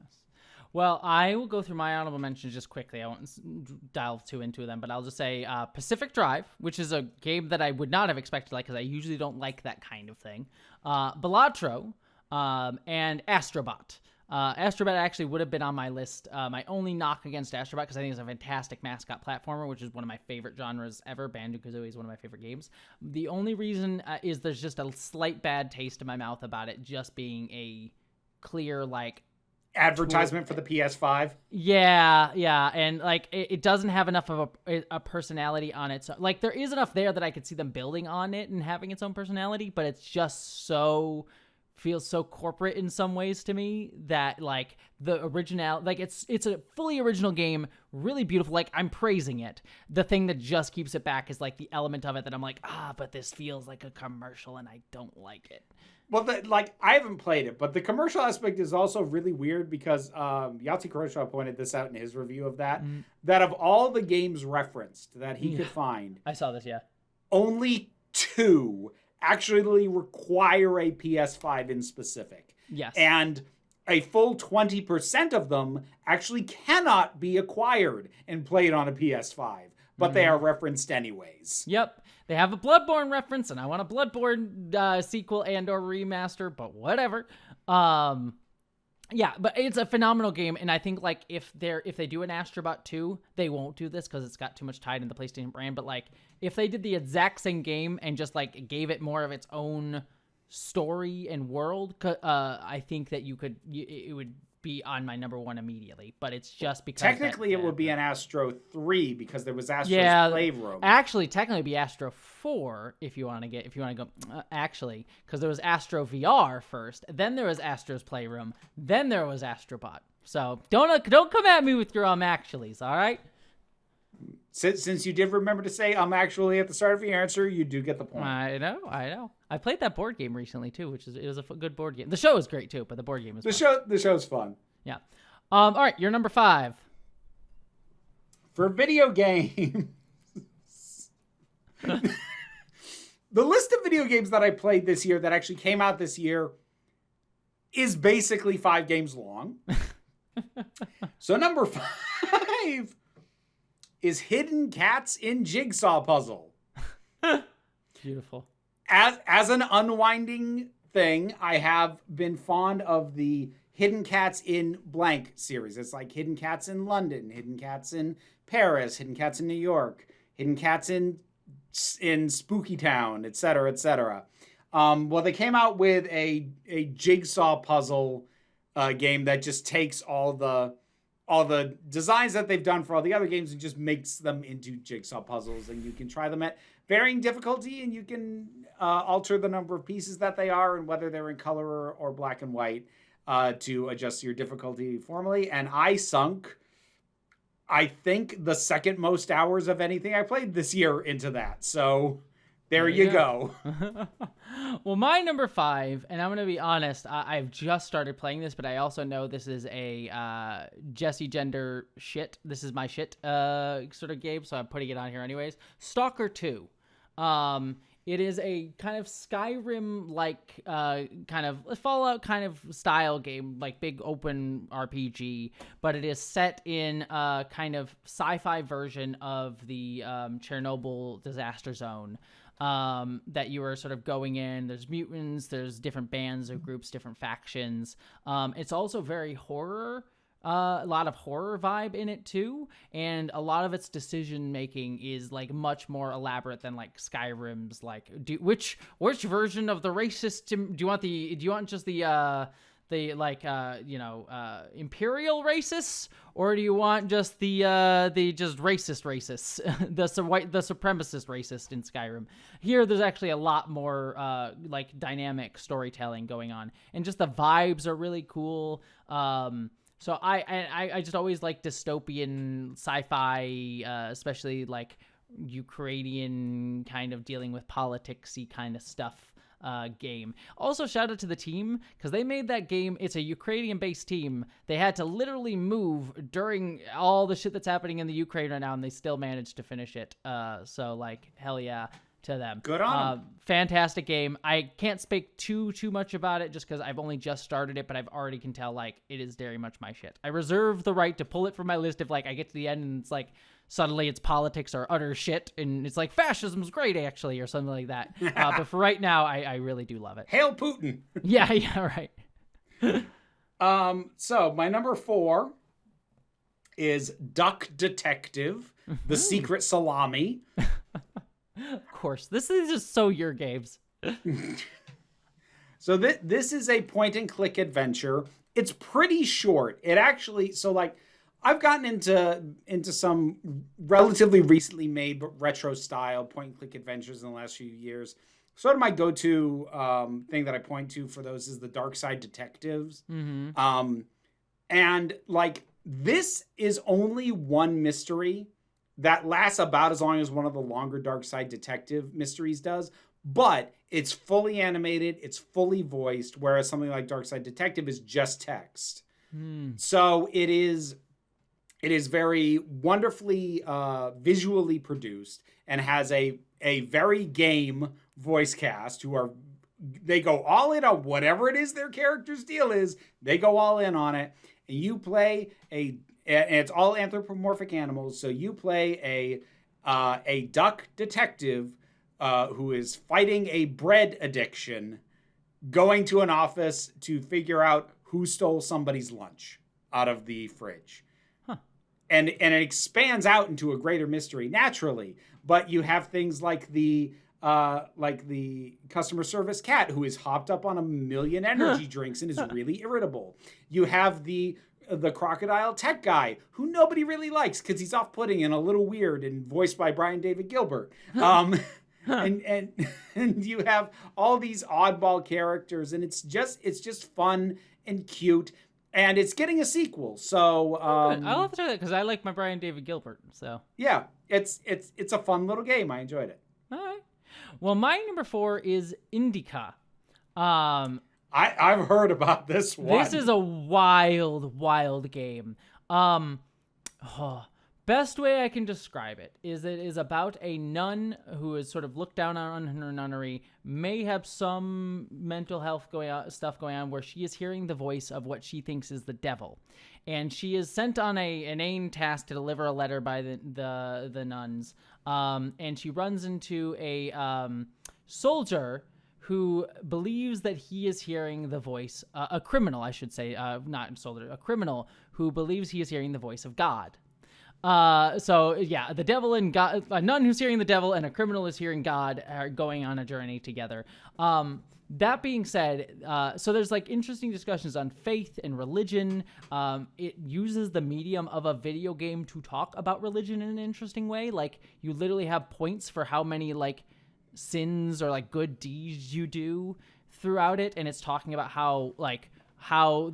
Well, I will go through my honorable mentions just quickly. I won't delve too into them, but I'll just say Pacific Drive, which is a game that I would not have expected to like because I usually don't like that kind of thing. Balatro, and Astrobot. Astrobot actually would have been on my list. My only knock against Astrobot, because I think it's a fantastic mascot platformer, which is one of my favorite genres ever. Banjo-Kazooie is one of my favorite games. The only reason is there's just a slight bad taste in my mouth about it just being a clear, advertisement for the PS5. Yeah, and it doesn't have enough of a personality on it. So, there is enough there that I could see them building on it and having its own personality, but it's just feels so corporate in some ways to me that the original, it's a fully original game, really beautiful. I'm praising it. The thing that just keeps it back is the element of it that I'm but this feels like a commercial and I don't like it. Well, I haven't played it, but the commercial aspect is also really weird because Yahtzee Kurosawa pointed this out in his review of that, that of all the games referenced that he could find, I saw this, yeah. only 2 actually require a PS5 in specific. Yes. And a full 20% of them actually cannot be acquired and played on a PS5, but they are referenced anyways. Yep. They have a Bloodborne reference, and I want a Bloodborne sequel and or remaster, but whatever. Yeah, but it's a phenomenal game, and I think like if they do an Astrobot 2, they won't do this because it's got too much tied in the PlayStation brand. But like if they did the exact same game and just like gave it more of its own story and world, I think that it would be on my number 1 immediately. But it's just because technically it would be an Astro 3 because there was Astro's Playroom. Actually, technically it'd be Astro 4 if you want to go actually, because there was Astro VR first, then there was Astro's Playroom, then there was Astrobot. So don't come at me with your actuallys, all right? Since you did remember to say actually at the start of your answer, you do get the point. I know. I played that board game recently too, it was a good board game. The show is great too, but the board game is fun. The show's fun. Yeah. All right, you're number 5. For video games, the list of video games that I played this year that actually came out this year is basically 5 games long. So number 5 is Hidden Cats in Jigsaw Puzzle. Beautiful. As an unwinding thing, I have been fond of the Hidden Cats in blank series. It's like Hidden Cats in London, Hidden Cats in Paris, Hidden Cats in New York, Hidden Cats in Spooky Town, etc., etc. Well, they came out with a jigsaw puzzle game that just takes all the designs that they've done for all the other games and just makes them into jigsaw puzzles, and you can try them at varying difficulty, and you can alter the number of pieces that they are and whether they're in color or black and white to adjust your difficulty formally. And I sunk, I think, the second most hours of anything I played this year into that. So there you go. Well, my number 5, and I'm going to be honest, I've just started playing this, but I also know this is a Jessie gender shit. This is my shit sort of game, so I'm putting it on here anyways. Stalker 2. It is a kind of Skyrim-like, kind of Fallout kind of style game, like big open RPG, but it is set in a kind of sci-fi version of the Chernobyl disaster zone. That you are sort of going in. There's mutants, there's different bands or groups, different factions. It's also very horror, a lot of horror vibe in it too, and a lot of its decision making is like much more elaborate than like Skyrim's. Like, which version of the racist do you want? Do you want just the imperial racists, or do you want just the just racist racists, the supremacist racist in Skyrim? Here, there's actually a lot more like dynamic storytelling going on, and just the vibes are really cool. So I just always like dystopian sci-fi, especially like Ukrainian kind of dealing with politics-y kind of stuff. Game. Also, shout out to the team, because they made that game. It's a Ukrainian-based team. They had to literally move during all the shit that's happening in the Ukraine right now, and they still managed to finish it. So, like, hell yeah to them. Good on them. Fantastic game. I can't speak too much about it just because I've only just started it, but I've already can tell, like, it is very much my shit. I reserve the right to pull it from my list if, like, I get to the end and it's like, suddenly it's politics or utter shit, and it's like, fascism's great, actually, or something like that. But for right now, I really do love it. Hail Putin! Yeah, right. So my number 4 is Duck Detective, The Secret Salami. Of course. This is just so your games. So this is a point-and-click adventure. It's pretty short. It actually, so like, I've gotten into some relatively recently made but retro style point-and-click adventures in the last few years. Sort of my go-to thing that I point to for those is the Dark Side Detectives. Mm-hmm. And like, this is only one mystery that lasts about as long as one of the longer Dark Side Detective mysteries does, but it's fully animated, it's fully voiced, whereas something like Dark Side Detective is just text. So it is very wonderfully visually produced and has a a very game voice cast they go all in on whatever it is their character's deal is. They go all in on it. And you play and it's all anthropomorphic animals. So you play a duck detective who is fighting a bread addiction, going to an office to figure out who stole somebody's lunch out of the fridge. Huh. And it expands out into a greater mystery naturally. But you have things like the customer service cat who is hopped up on 1 million energy drinks and is really irritable. You have the crocodile tech guy who nobody really likes because he's off-putting and a little weird and voiced by Brian David Gilbert. And you have all these oddball characters, and it's just fun and cute. And it's getting a sequel, so I'll have to try that because I like my Brian David Gilbert. So yeah, it's a fun little game. I enjoyed it. All right. Well, my number 4 is Indica. I've heard about this one. This is a wild game. Best way I can describe it is about a nun who is sort of looked down on her nunnery, may have some mental health stuff going on, where she is hearing the voice of what she thinks is the devil. And she is sent on an inane task to deliver a letter by the nuns. And she runs into a soldier who believes that he is hearing the voice, a criminal, I should say, not a soldier, a criminal who believes he is hearing the voice of God. So yeah, the devil and God, a nun who's hearing the devil and a criminal is hearing God are going on a journey together. That being said, so there's like interesting discussions on faith and religion. It uses the medium of a video game to talk about religion in an interesting way. Like you literally have points for how many like sins or like good deeds you do throughout it. And it's talking about how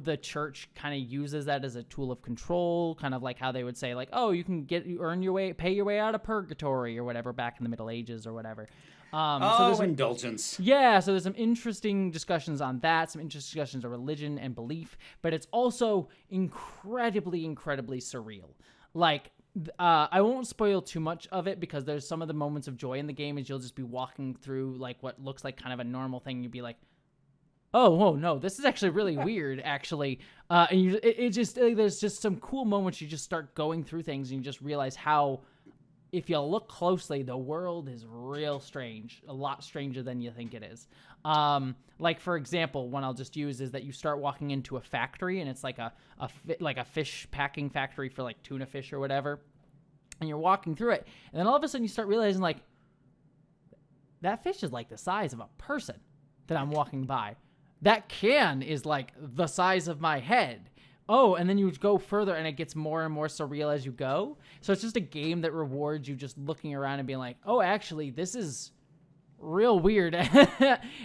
the church kind of uses that as a tool of control, kind of like how they would say like, oh, you can pay your way out of purgatory or whatever back in the Middle Ages or whatever. So indulgence. Yeah, so there's some interesting discussions on that, some interesting discussions of religion and belief, but it's also incredibly surreal. Like, I won't spoil too much of it because there's some of the moments of joy in the game is you'll just be walking through like what looks like kind of a normal thing. You'd be like, oh no, this is actually really weird, actually. And there's just some cool moments. You just start going through things and you just realize how, if you look closely, the world is real strange, a lot stranger than you think it is. Like, for example, one I'll just use is that you start walking into a factory and it's like a fish packing factory for like tuna fish or whatever. And you're walking through it. And then all of a sudden you start realizing like, that fish is like the size of a person that I'm walking by. That can is like the size of my head. Oh, and then you go further and it gets more and more surreal as you go. So it's just a game that rewards you just looking around and being like, oh, actually, this is real weird.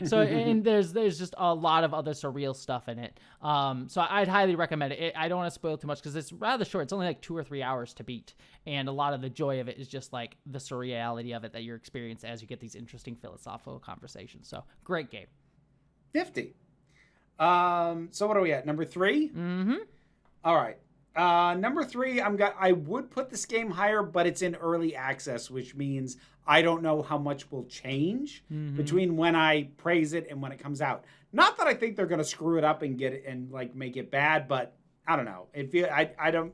So, and there's just a lot of other surreal stuff in it. So I'd highly recommend it. I don't want to spoil too much because it's rather short. It's only like 2 or 3 hours to beat. And a lot of the joy of it is just like the surreality of it that you're experiencing as you get these interesting philosophical conversations. So great game. Nifty. So what are we at? Number 3? Mm-hmm. All right. Number 3, I would put this game higher, but it's in early access, which means I don't know how much will change between when I praise it and when it comes out. Not that I think they're going to screw it up and get it and like make it bad, but I don't know.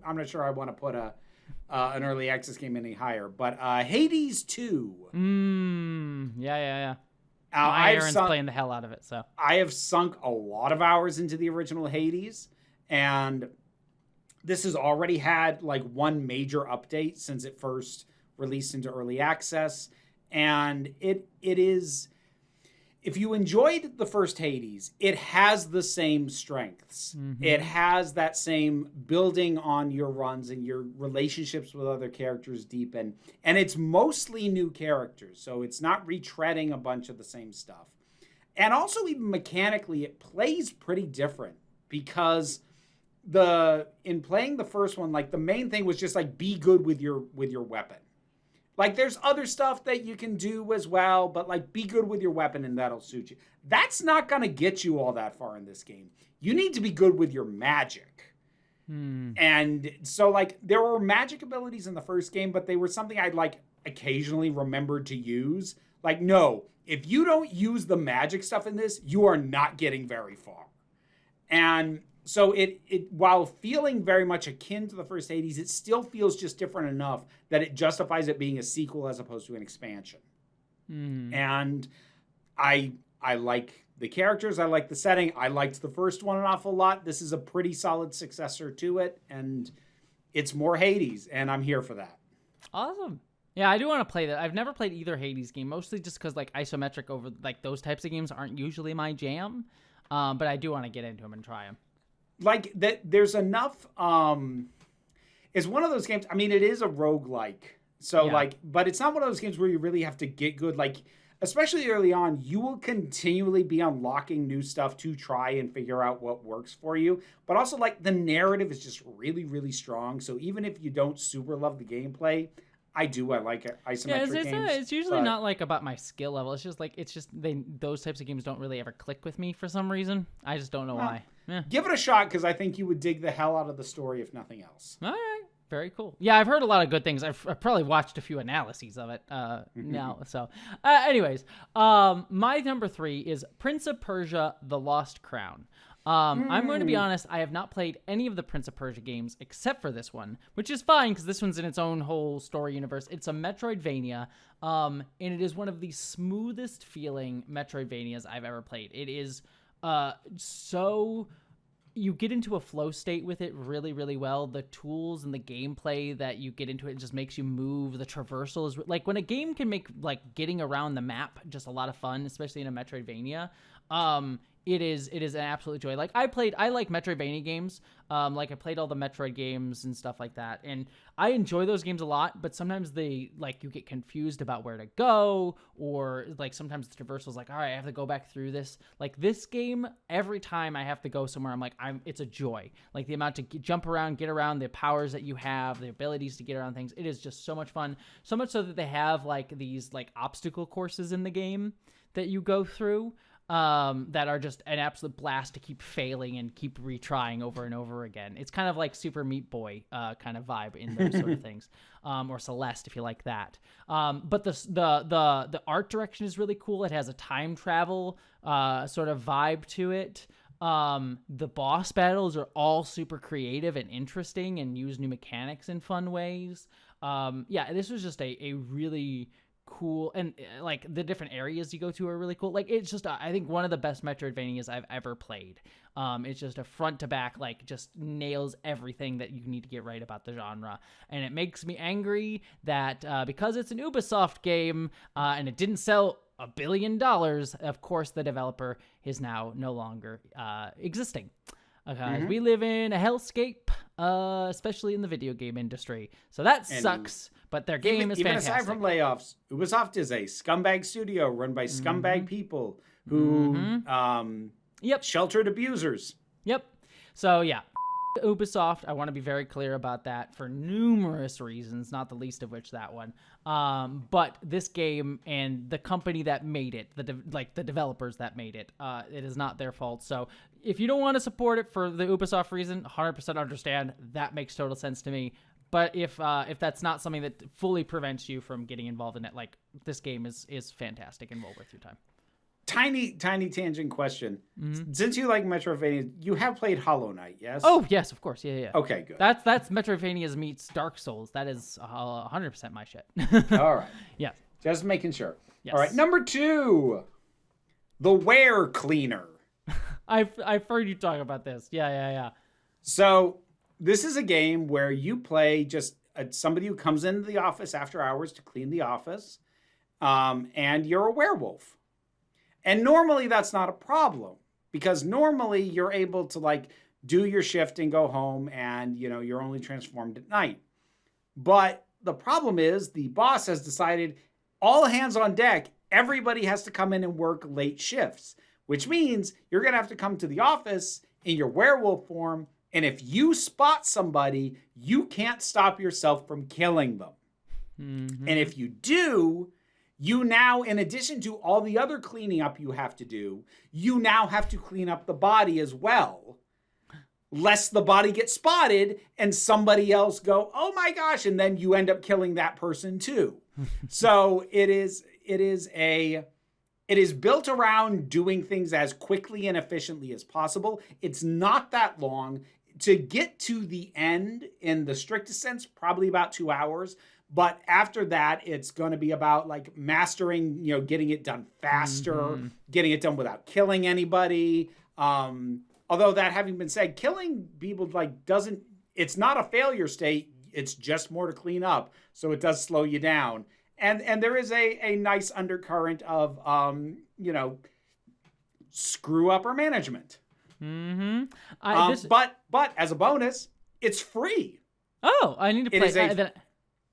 I'm not sure I want to put an early access game any higher, but Hades 2. Yeah. Aaron's playing the hell out of it, so I have sunk a lot of hours into the original Hades, and this has already had like one major update since it first released into early access, and it is, if you enjoyed the first Hades, it has the same strengths. It has that same building on your runs and your relationships with other characters deepen. And it's mostly new characters, so it's not retreading a bunch of the same stuff. And also, even mechanically, it plays pretty different because in playing the first one, like the main thing was just like be good with your weapon. Like, there's other stuff that you can do as well, but, like, be good with your weapon and that'll suit you. That's not going to get you all that far in this game. You need to be good with your magic. And so, like, there were magic abilities in the first game, but they were something I'd, like, occasionally remembered to use. Like, no, if you don't use the magic stuff in this, you are not getting very far. And so it while feeling very much akin to the first Hades, it still feels just different enough that it justifies it being a sequel as opposed to an expansion. And I like the characters. I like the setting. I liked the first one an awful lot. This is a pretty solid successor to it, and it's more Hades, and I'm here for that. Awesome. Yeah, I do want to play that. I've never played either Hades game, mostly just because like isometric over like those types of games aren't usually my jam. But I do want to get into them and try them. Like that, there's enough. It's one of those games. I mean, it is a roguelike. So like, but it's not one of those games where you really have to get good. Like, especially early on, you will continually be unlocking new stuff to try and figure out what works for you. But also, like, the narrative is just really, really strong. So even if you don't super love the gameplay, I like isometric games. It's usually not like about my skill level. It's just like those types of games don't really ever click with me for some reason. I just don't know why. Yeah. Give it a shot because I think you would dig the hell out of the story if nothing else. All right. Very cool. Yeah, I've heard a lot of good things. I've probably watched a few analyses of it now. So, anyways, my number 3 is Prince of Persia: The Lost Crown. I'm going to be honest, I have not played any of the Prince of Persia games except for this one, which is fine because this one's in its own whole story universe. It's a Metroidvania, and it is one of the smoothest feeling Metroidvanias I've ever played. It is so... You get into a flow state with it really, really well. The tools and the gameplay that you get into it just makes you move. The traversal is like when a game can make like getting around the map just a lot of fun, especially in a Metroidvania. It is an absolute joy. Like I like Metroidvania games. Like I played all the Metroid games and stuff like that, and I enjoy those games a lot. But sometimes you get confused about where to go, or like sometimes the traversal is like, all right, I have to go back through this. Like this game, every time I have to go somewhere, I'm like, it's a joy. Like the amount to jump around, get around, the powers that you have, the abilities to get around things. It is just so much fun. So much so that they have like these like obstacle courses in the game that you go through. That are just an absolute blast to keep failing and keep retrying over and over again. It's kind of like Super Meat Boy kind of vibe in those sort of things, or Celeste if you like that. But the art direction is really cool. It has a time travel sort of vibe to it. The boss battles are all super creative and interesting and use new mechanics in fun ways. This was just a really cool, and like the different areas you go to are really cool. Like it's just I think one of the best Metroidvanias I've ever played. It's just a front to back, like just nails everything that you need to get right about the genre, and it makes me angry that because it's an Ubisoft game and it didn't sell $1 billion, of course the developer is now no longer existing. We live in a hellscape, especially in the video game industry. So that sucks, but their game is fantastic. Even aside from layoffs, Ubisoft is a scumbag studio run by scumbag people who sheltered abusers. Yep. So, yeah. Ubisoft, I want to be very clear about that for numerous reasons, not the least of which that one. But this game and the company that made it, the developers that made it, it is not their fault. So if you don't want to support it for the Ubisoft reason, 100% understand. That makes total sense to me. But if that's not something that fully prevents you from getting involved in it, like this game is fantastic and well worth your time. Tiny tangent question. Since you like Metroidvania, you have played Hollow Knight, yes? Oh, yes, of course. Yeah. Okay, good. That's Metroidvanias meets Dark Souls. That is 100% my shit. All right. Yeah. Just making sure. Yes. All right, number 2. The Ware Cleaner. I've heard you talk about this. Yeah. So this is a game where you play just somebody who comes into the office after hours to clean the office, and you're a werewolf. And normally that's not a problem because normally you're able to like do your shift and go home and, you're only transformed at night. But the problem is the boss has decided all hands on deck, everybody has to come in and work late shifts, which means you're going to have to come to the office in your werewolf form. And if you spot somebody, you can't stop yourself from killing them. And if you do, you now, in addition to all the other cleaning up you have to do, you now have to clean up the body as well, lest the body get spotted and somebody else go, oh my gosh, and then you end up killing that person too. So it is built around doing things as quickly and efficiently as possible. It's not that long. To get to the end in the strictest sense, probably about 2 hours. But after that, it's going to be about like mastering, getting it done faster, getting it done without killing anybody. Although that having been said, killing people it's not a failure state. It's just more to clean up. So it does slow you down. And there is a nice undercurrent of, screw up or management. But as a bonus, it's free. Oh, I need to play.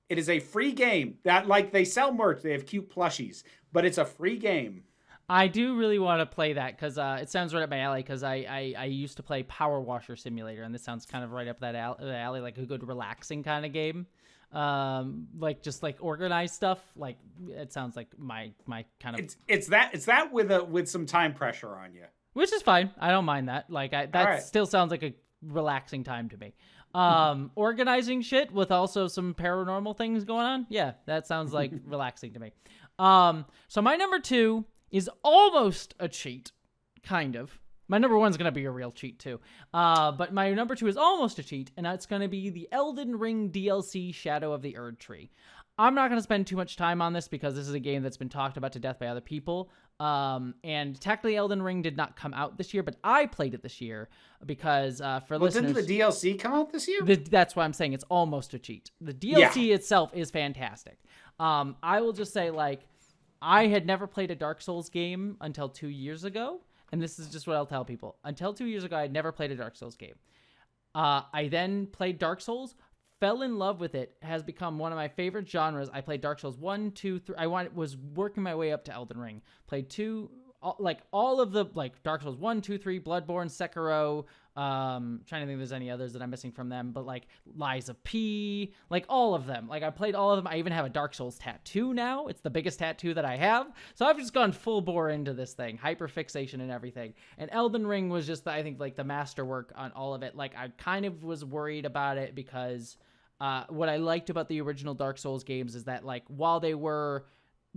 It is a free game that, like, they sell merch. They have cute plushies, but it's a free game. I do really want to play that because it sounds right up my alley because I used to play Power Washer Simulator, and this sounds kind of right up that alley, like a good relaxing kind of game. Like just like organized stuff. Like it sounds like my kind of. It's that with some time pressure on you, which is fine. I don't mind that. Like still sounds like a relaxing time to me. Organizing shit with also some paranormal things going on. Yeah, that sounds like relaxing to me. So my number 2 is almost a cheat, kind of. My number 1's going to be a real cheat too. But my number 2 is almost a cheat, and that's going to be the Elden Ring DLC Shadow of the Erdtree. I'm not going to spend too much time on this because this is a game that's been talked about to death by other people. And technically Elden Ring did not come out this year, but I played it this year because listeners... Didn't the DLC come out this year? That's why I'm saying it's almost a cheat. The DLC itself is fantastic. I will just say, like, I had never played a Dark Souls game until 2 years ago, and this is just what I'll tell people. Until 2 years ago, I had never played a Dark Souls game. I then played Dark Souls, fell in love with it, has become one of my favorite genres. I played Dark Souls 1, 2, 3. Was working my way up to Elden Ring. Played all of the, like, Dark Souls 1, 2, 3, Bloodborne, Sekiro, trying to think if there's any others that I'm missing from them, but like Lies of P, like all of them. Like I played all of them. I even have a Dark Souls tattoo now. It's the biggest tattoo that I have. So I've just gone full bore into this thing, hyperfixation and everything. And Elden Ring was just, I think, like the masterwork on all of it. Like I kind of was worried about it because what I liked about the original Dark Souls games is that, like, while they were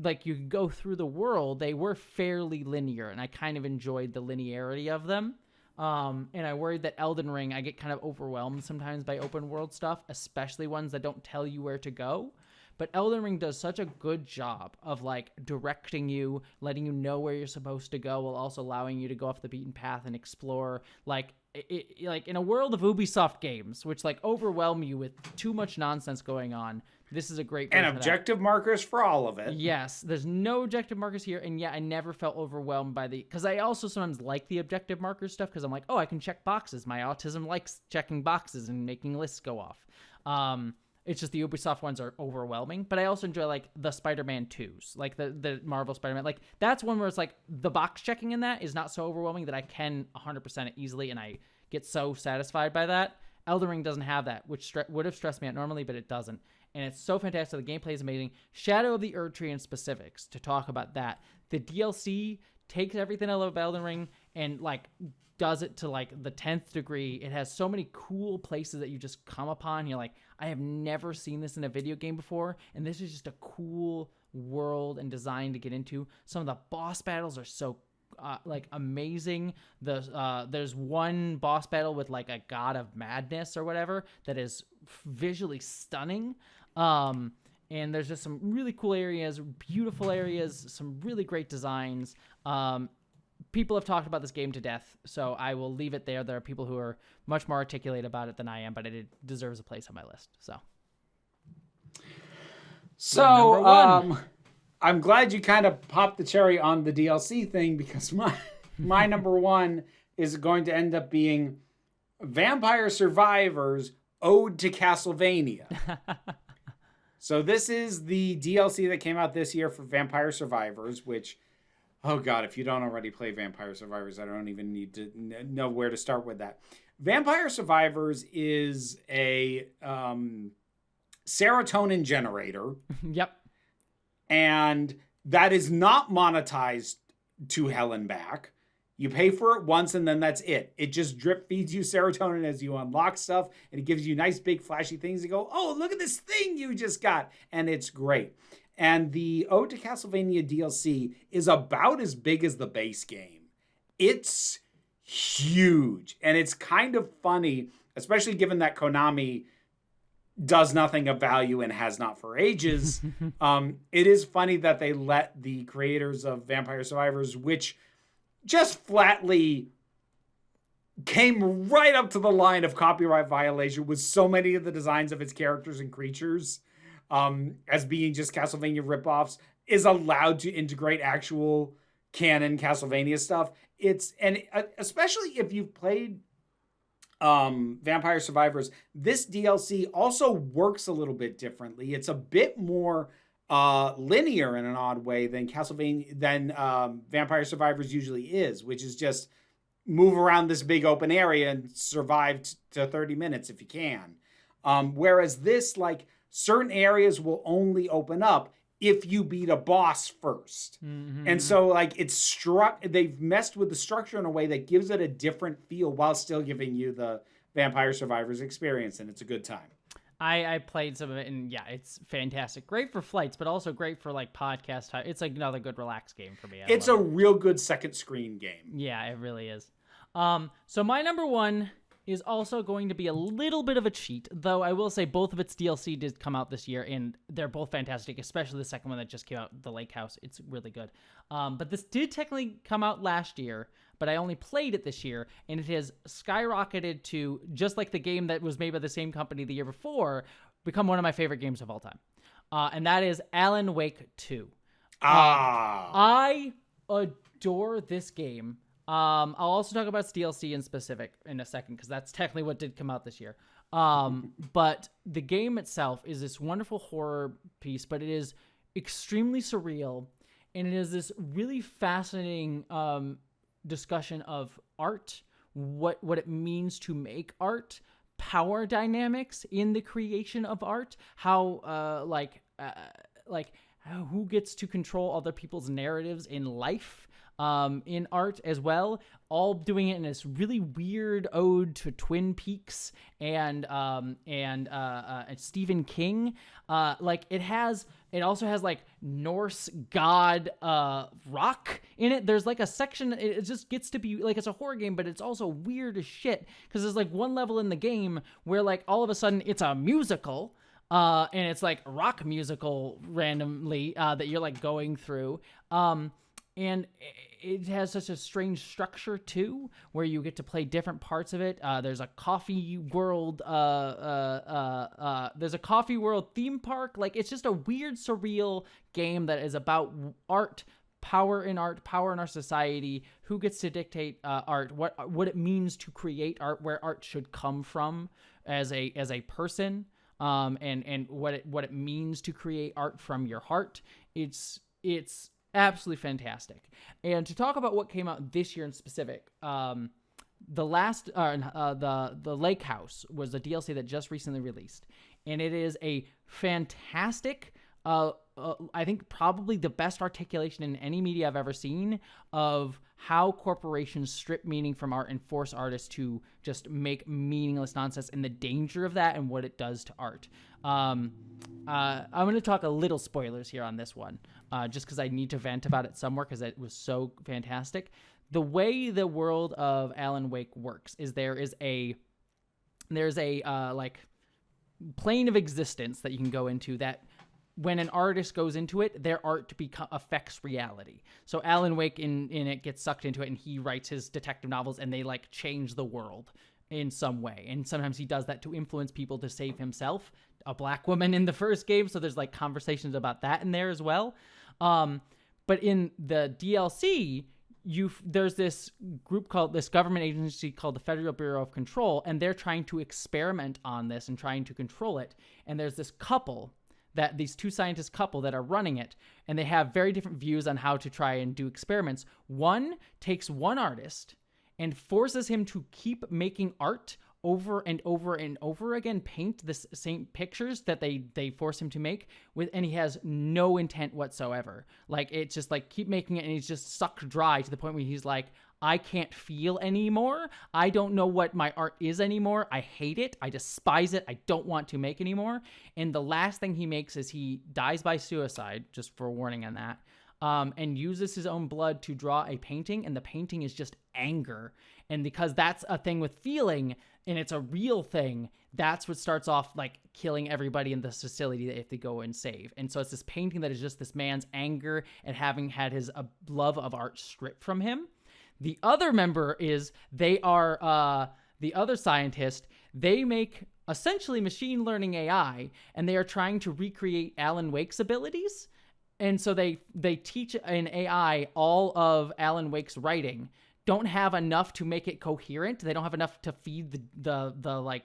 like you could go through the world, they were fairly linear, and I kind of enjoyed the linearity of them. And I worried that Elden Ring, I get kind of overwhelmed sometimes by open world stuff, especially ones that don't tell you where to go. But Elden Ring does such a good job of, like, directing you, letting you know where you're supposed to go, while also allowing you to go off the beaten path and explore. Like, like in a world of Ubisoft games, which, like, overwhelm you with too much nonsense going on, this is a great version and objective markers for all of it. Yes, there's no objective markers here, and I never felt overwhelmed by because I also sometimes like the objective marker stuff because I'm like, oh, I can check boxes. My autism likes checking boxes and making lists go off. It's just the Ubisoft ones are overwhelming, but I also enjoy, like, the Spider-Man 2s, like the Marvel Spider-Man. Like, that's one where it's like the box checking in that is not so overwhelming that I can 100% it easily, and I get so satisfied by that. Elden Ring doesn't have that, which would have stressed me out normally, but it doesn't. And it's so fantastic. The gameplay is amazing. Shadow of the Erdtree in specifics, to talk about that. The DLC takes everything I love about Elden Ring and, like, does it to, like, the 10th degree. It has so many cool places that you just come upon. You're like, I have never seen this in a video game before, and this is just a cool world and design to get into. Some of the boss battles are so like amazing. There's one boss battle with, like, a god of madness or whatever that is visually stunning. And there's just some really cool areas, beautiful areas, some really great designs. People have talked about this game to death, so I will leave it there. There are people who are much more articulate about it than I am, but it deserves a place on my list. So I'm glad you kind of popped the cherry on the DLC thing, because my number 1 is going to end up being Vampire Survivors Ode to Castlevania. So this is the DLC that came out this year for Vampire Survivors, which, oh God, if you don't already play Vampire Survivors, I don't even need to know where to start with that. Vampire Survivors is a serotonin generator. Yep. And that is not monetized to hell and back. You pay for it once and then that's it. It just drip feeds you serotonin as you unlock stuff, and it gives you nice big flashy things to go, oh, look at this thing you just got. And it's great. And the Ode to Castlevania DLC is about as big as the base game. It's huge. And it's kind of funny, especially given that Konami does nothing of value and has not for ages. It is funny that they let the creators of Vampire Survivors, which just flatly came right up to the line of copyright violation with so many of the designs of its characters and creatures, as being just Castlevania ripoffs, is allowed to integrate actual canon Castlevania stuff. Especially if you've played Vampire Survivors, this DLC also works a little bit differently. It's a bit more linear in an odd way than Vampire Survivors usually is, which is just move around this big open area and survive to 30 minutes if you can. Whereas this, like, certain areas will only open up if you beat a boss first. Mm-hmm. And so, like, they've messed with the structure in a way that gives it a different feel while still giving you the Vampire Survivors experience, and it's a good time. I played some of it, and yeah, it's fantastic. Great for flights, but also great for, like, podcast time. It's like another good relaxed game for me. It's a real good second screen game. Yeah, it really is. So my number one is also going to be a little bit of a cheat, though I will say both of its DLC did come out this year, and they're both fantastic, especially the second one that just came out, The Lake House. It's really good. But this did technically come out last year, but I only played it this year, and it has skyrocketed to, just like the game that was made by the same company the year before, become one of my favorite games of all time. And that is Alan Wake 2. I adore this game. I'll also talk about its DLC in specific in a second, because that's technically what did come out this year. But the game itself is this wonderful horror piece, but it is extremely surreal, and it is this really fascinating discussion of art, what it means to make art, power dynamics in the creation of art, how who gets to control other people's narratives in life. In art as well, all doing it in this really weird ode to Twin Peaks and Stephen King. It also has like Norse god rock in it. There's like a section, it just gets to be like, it's a horror game, but it's also weird as shit, because there's like one level in the game where like all of a sudden it's a musical. And it's like a rock musical randomly that you're like going through. And it has such a strange structure too, where you get to play different parts of it. There's a coffee world. There's a coffee world theme park. Like, it's just a weird, surreal game that is about art, power in our society. Who gets to dictate art? What it means to create art? Where art should come from as a person. And what it means to create art from your heart. It's absolutely fantastic. And to talk about what came out this year in specific, the Lake House was a DLC that just recently released, and it is a fantastic, I think probably the best articulation in any media I've ever seen of how corporations strip meaning from art and force artists to just make meaningless nonsense, and the danger of that and what it does to art. I'm going to talk a little spoilers here on this one, just because I need to vent about it somewhere, because it was so fantastic. The way the world of Alan Wake works is there's a like plane of existence that you can go into that when an artist goes into it, their art affects reality. So Alan Wake in it gets sucked into it, and he writes his detective novels, and they like change the world in some way. And sometimes he does that to influence people to save himself. A black woman in the first game, so there's like conversations about that in there as well. But in the DLC, there's this government agency called the Federal Bureau of Control, and they're trying to experiment on this and trying to control it. And there's this couple, these two scientist couple that are running it, and they have very different views on how to try and do experiments. One takes one artist and forces him to keep making art over and over and over again paint the same pictures that they force him to make with, and he has no intent whatsoever. Like, it's just like keep making it, and he's just sucked dry to the point where he's like, I can't feel anymore. I don't know what my art is anymore. I hate it. I despise it. I don't want to make anymore. And the last thing he makes is he dies by suicide, just for a warning on that, and uses his own blood to draw a painting, and the painting is just anger. And because that's a thing with feeling, and it's a real thing, that's what starts off like killing everybody in this facility that they have to go and save. And so it's this painting that is just this man's anger and having had his love of art stripped from him. The other member is, they are the other scientist. They make essentially machine learning AI, and they are trying to recreate Alan Wake's abilities. And so they teach an AI all of Alan Wake's writing, don't have enough to make it coherent. They don't have enough to feed the like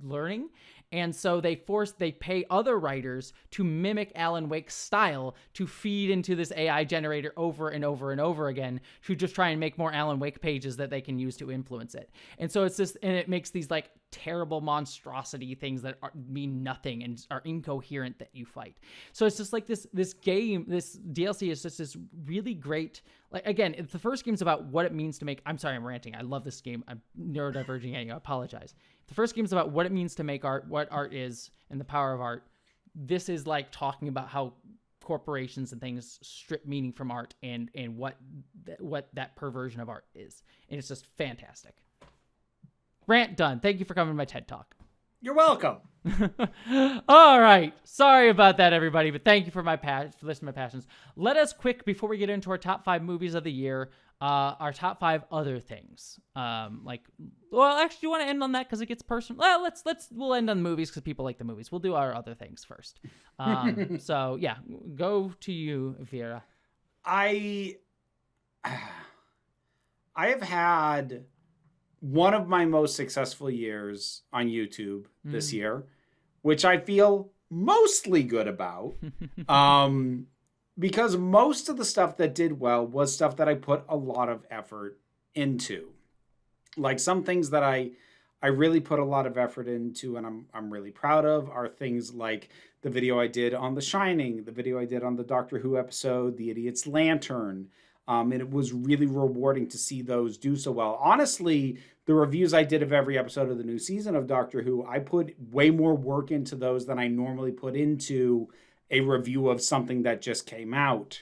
learning. And so they pay other writers to mimic Alan Wake's style to feed into this AI generator over and over and over again to just try and make more Alan Wake pages that they can use to influence it. And so it's this, and it makes these like terrible monstrosity things that mean nothing and are incoherent that you fight. So it's just like this game, this DLC is just this really great, like, again, the first game's about what it means to make, I'm sorry, I'm ranting. I love this game. I'm neurodiverging at you. I apologize. The first game's about what it means to make art, what art is, and the power of art. This is like talking about how corporations and things strip meaning from art, and what that perversion of art is. And it's just fantastic. Rant done. Thank you for coming to my TED Talk. You're welcome. All right. Sorry about that, everybody, but thank you for listening to my passions. Let us before we get into our top 5 movies of the year, our top 5 other things. Actually, do you want to end on that because it gets personal? Well, we'll end on the movies because people like the movies. We'll do our other things first. So yeah, go to you, Vera. I have had one of my most successful years on YouTube this year, which I feel mostly good about. Because most of the stuff that did well was stuff that I put a lot of effort into. Like, some things that I really put a lot of effort into and I'm really proud of are things like the video I did on The Shining, the video I did on the Doctor Who episode, The Idiot's Lantern. And it was really rewarding to see those do so well. Honestly, the reviews I did of every episode of the new season of Doctor Who, I put way more work into those than I normally put into a review of something that just came out,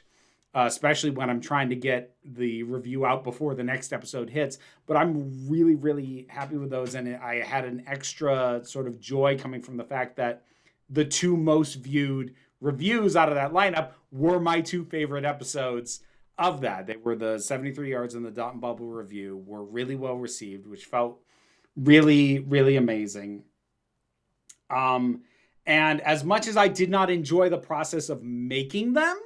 especially when I'm trying to get the review out before the next episode hits. But I'm really, really happy with those. And I had an extra sort of joy coming from the fact that the 2 most viewed reviews out of that lineup were my 2 favorite episodes of that. They were the 73 Yards and the Dot and Bubble review, were really well received, which felt really, really amazing. And as much as I did not enjoy the process of making them,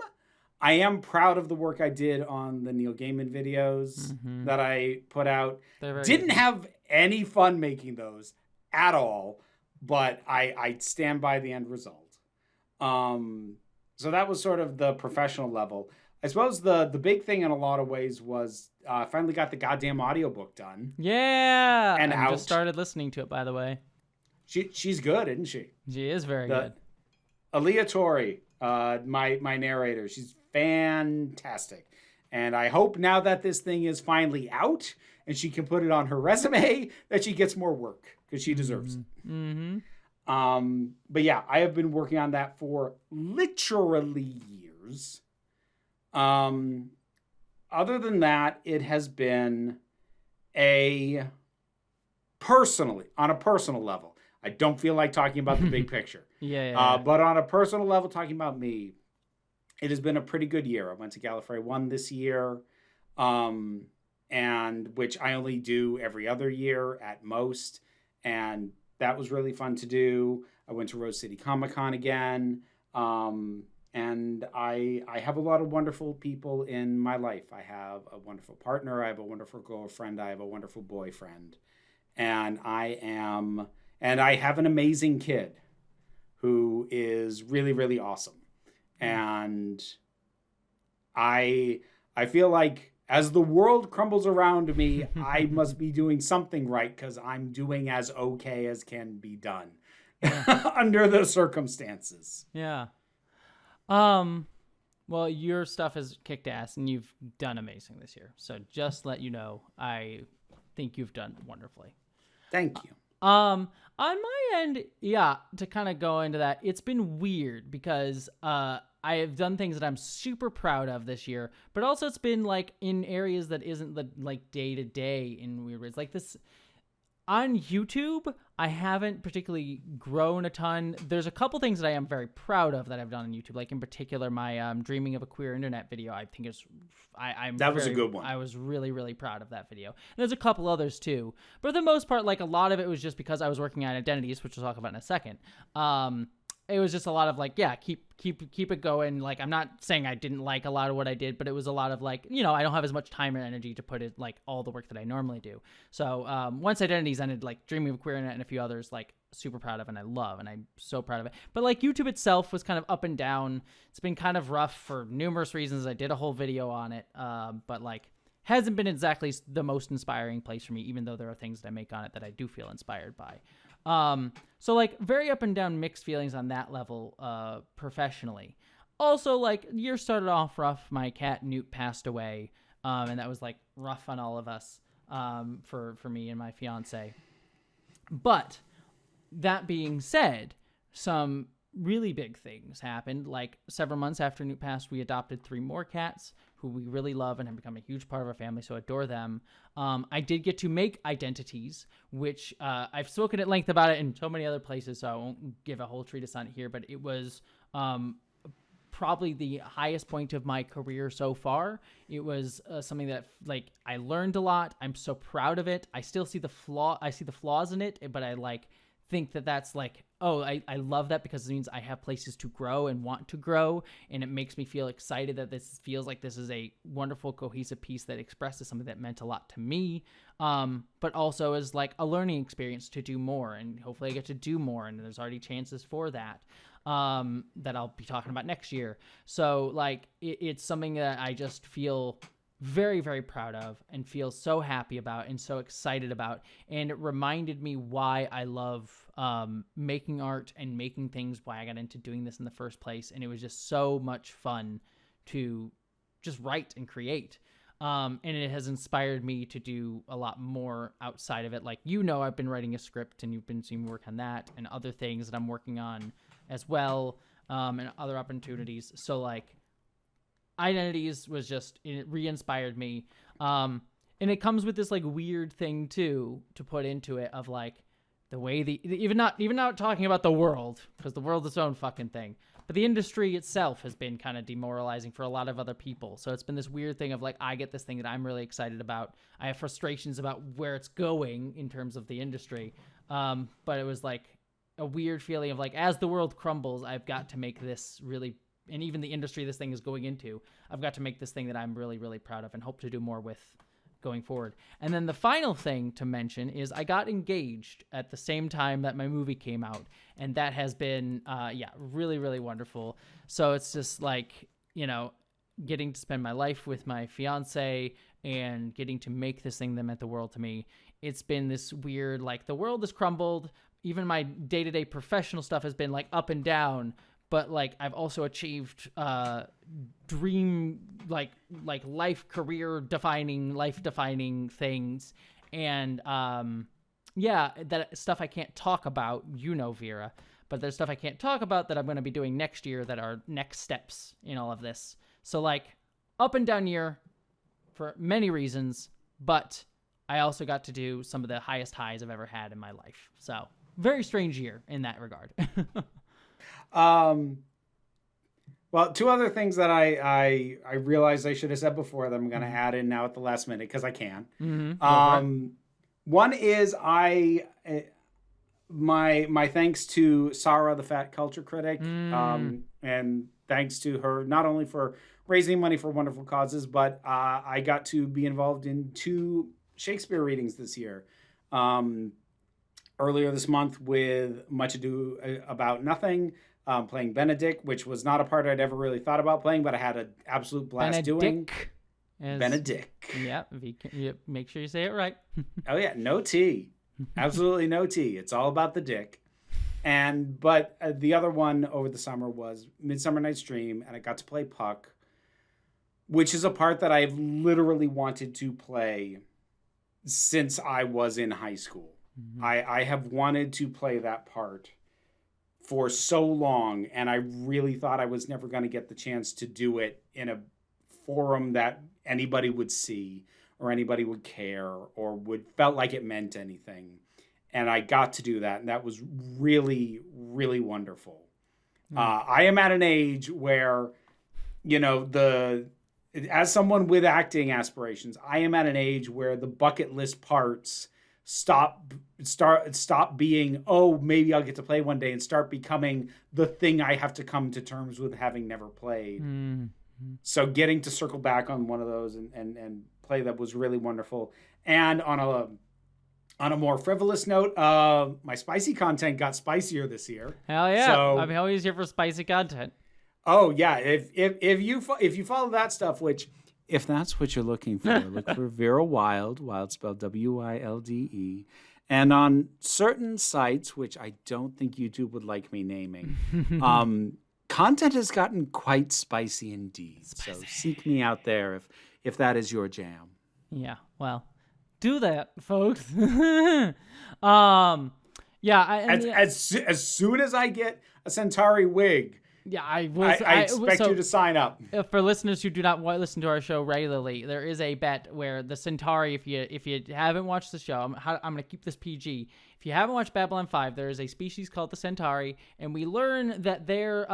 I am proud of the work I did on the Neil Gaiman videos that I put out. Didn't have any fun making those at all, but I stand by the end result. So that was sort of the professional level. I suppose the big thing in a lot of ways was I finally got the goddamn audiobook done. Yeah. And I just started listening to it, by the way. She's good, isn't she? She is very good. Aaliyah Torrey, my narrator, she's fantastic. And I hope now that this thing is finally out and she can put it on her resume that she gets more work because she deserves it. But yeah, I have been working on that for literally years. Other than that, it has been on a personal level. I don't feel like talking about the big picture. But on a personal level, talking about me, it has been a pretty good year. I went to Gallifrey 1 this year, and which I only do every other year at most. And that was really fun to do. I went to Rose City Comic Con again. And I have a lot of wonderful people in my life. I have a wonderful partner. I have a wonderful girlfriend. I have a wonderful boyfriend. And I have an amazing kid who is really, really awesome. And I feel like As the world crumbles around me, I must be doing something right because I'm doing as okay as can be done under the circumstances. Yeah. Well, your stuff has kicked ass and you've done amazing this year. So just let you know, I think you've done wonderfully. Thank you. On my end, yeah, to kind of go into that, it's been weird because I have done things that I'm super proud of this year, but also it's been like in areas that isn't the like day to day in weird ways. Like this on YouTube, I haven't particularly grown a ton. There's a couple things that I am very proud of that I've done on YouTube. Like in particular, my Dreaming of a Queer Internet video. I think it's that was a good one. I was really, really proud of that video. And there's a couple others too, but for the most part, like a lot of it was just because I was working on identities, which we'll talk about in a second. It was just a lot of like, yeah, keep it going. Like, I'm not saying I didn't like a lot of what I did, but it was a lot of like, you know, I don't have as much time and energy to put it like all the work that I normally do. So once identities ended, like Dreaming of Queer Internet and a few others, like super proud of and I love, and I'm so proud of it. But like YouTube itself was kind of up and down. It's been kind of rough for numerous reasons. I did a whole video on it, but like hasn't been exactly the most inspiring place for me, even though there are things that I make on it that I do feel inspired by. So like very up and down mixed feelings on that level, professionally. Also, like year started off rough. My cat Newt passed away. And that was like rough on all of us, for me and my fiance. But that being said, some really big things happened. Like several months after Newt passed, we adopted 3 more cats who we really love and have become a huge part of our family, so adore them. I did get to make identities, which I've spoken at length about it in so many other places, so I won't give a whole treatise on it here, but it was probably the highest point of my career so far. It was something that like I learned a lot. I'm so proud of it. I still see the flaws in it, but I like think that that's like, oh, I love that because it means I have places to grow and want to grow, and it makes me feel excited that this feels like this is a wonderful, cohesive piece that expresses something that meant a lot to me, but also is like a learning experience to do more, and hopefully I get to do more, and there's already chances for that, that I'll be talking about next year. So like it's something that I just feel very, very proud of and feel so happy about and so excited about. And it reminded me why I love making art and making things, why I got into doing this in the first place. And it was just so much fun to just write and create. And it has inspired me to do a lot more outside of it. Like, you know, I've been writing a script and you've been seeing me work on that and other things that I'm working on as well, and other opportunities. So like, identities was just, it re-inspired me, and it comes with this like weird thing too to put into it of like the way even not talking about the world, because the world's its own fucking thing, but the industry itself has been kind of demoralizing for a lot of other people. So it's been this weird thing of like, I get this thing that I'm really excited about, I have frustrations about where it's going in terms of the industry, but it was like a weird feeling of like, as the world crumbles, I've got to make this really, and even the industry this thing is going into, I've got to make this thing that I'm really, really proud of and hope to do more with going forward. And then the final thing to mention is I got engaged at the same time that my movie came out. And that has been, really, really wonderful. So it's just like, you know, getting to spend my life with my fiance and getting to make this thing that meant the world to me. It's been this weird, like the world has crumbled. Even my day-to-day professional stuff has been like up and down. But like I've also achieved dream like life defining things, and that stuff I can't talk about, you know, Vera, but there's stuff I can't talk about that I'm going to be doing next year that are next steps in all of this. So like up and down year for many reasons, but I also got to do some of the highest highs I've ever had in my life. So very strange year in that regard. Well, 2 other things that I realized I should have said before that I'm going to add in now at the last minute because I can. Mm-hmm. One is my thanks to Sarah, the fat culture critic, and thanks to her not only for raising money for wonderful causes, but I got to be involved in 2 Shakespeare readings this year. Earlier this month with Much Ado About Nothing, playing Benedict, which was not a part I'd ever really thought about playing, but I had an absolute blast doing. Benedict. Yeah, make sure you say it right. Oh yeah, no T. Absolutely no T. It's all about the dick. But the other one over the summer was Midsummer Night's Dream, and I got to play Puck, which is a part that I've literally wanted to play since I was in high school. Mm-hmm. I have wanted to play that part for so long, and I really thought I was never going to get the chance to do it in a forum that anybody would see or anybody would care or felt like it meant anything. And I got to do that, and that was really, really wonderful. I am at an age where, as someone with acting aspirations, I am at an age where the bucket list parts stop being, oh, maybe I'll get to play one day, and start becoming the thing I have to come to terms with having never played. Mm-hmm. So getting to circle back on one of those and play that was really wonderful. And on a more frivolous note, my spicy content got spicier this year. Hell yeah! So, I'm always here for spicy content. Oh yeah, if you follow that stuff, which if that's what you're looking for, look for Vera Wild spelled WILDE, and on certain sites, which I don't think YouTube would like me naming, content has gotten quite spicy indeed. Spicy. So seek me out there if that is your jam. Yeah, well, do that, folks. Yeah. As soon as I get a Centauri wig, yeah, I expect you to sign up. For listeners who do not listen to our show regularly, there is a bet where the Centauri, if you haven't watched the show, I'm going to keep this PG. If you haven't watched Babylon 5, there is a species called the Centauri, and we learn that their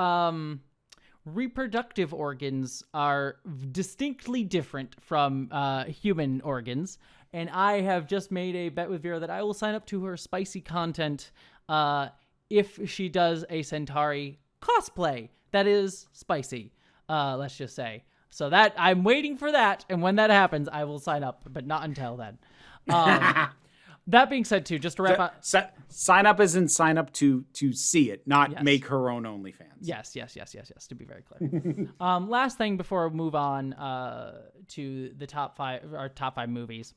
reproductive organs are distinctly different from human organs. And I have just made a bet with Vera that I will sign up to her spicy content if she does a Centauri cosplay that is spicy, let's just say. So that I'm waiting for that, and when that happens, I will sign up, but not until then. That being said, too, just to wrap up, sign up as in sign up to see it, not make her own OnlyFans. Yes. To be very clear. Last thing before we move on to the top five movies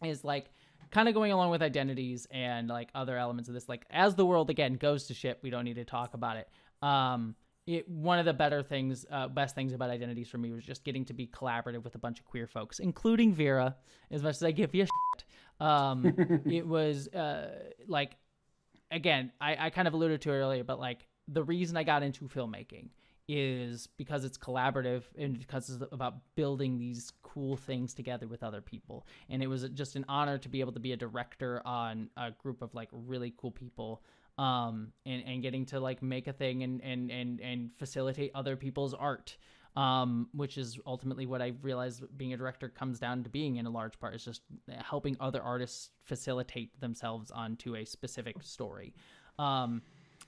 is like kind of going along with identities and like other elements of this. Like as the world again goes to shit, we don't need to talk about it. One of the best things about identities for me was just getting to be collaborative with a bunch of queer folks, including Vera. As much as I give you a shit, it was like, again, I kind of alluded to it earlier, but like the reason I got into filmmaking is because it's collaborative and because it's about building these cool things together with other people. And it was just an honor to be able to be a director on a group of like really cool people. And getting to like make a thing and facilitate other people's art, which is ultimately what I realized being a director comes down to being in a large part, is just helping other artists facilitate themselves onto a specific story.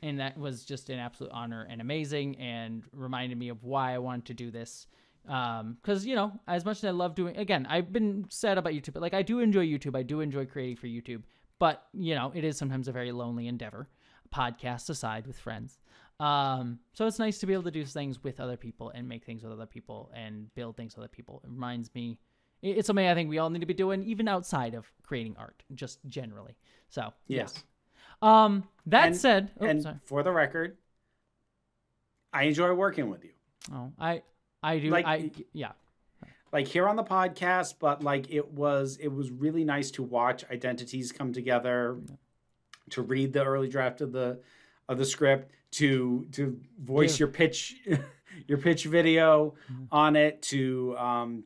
And that was just an absolute honor and amazing, and reminded me of why I wanted to do this. Because, as much as I love doing, again, I've been sad about YouTube, but like I do enjoy YouTube. I do enjoy creating for YouTube, but it is sometimes a very lonely endeavor. Podcasts aside, with friends. So it's nice to be able to do things with other people and make things with other people and build things with other people. It reminds me, it's something I think we all need to be doing, even outside of creating art, just generally. So yes. That said, for the record, I enjoy working with you. Oh, I do. Yeah. Like here on the podcast, but like it was really nice to watch identities come together. Yeah. To read the early draft of the script, to voice your pitch video on it, to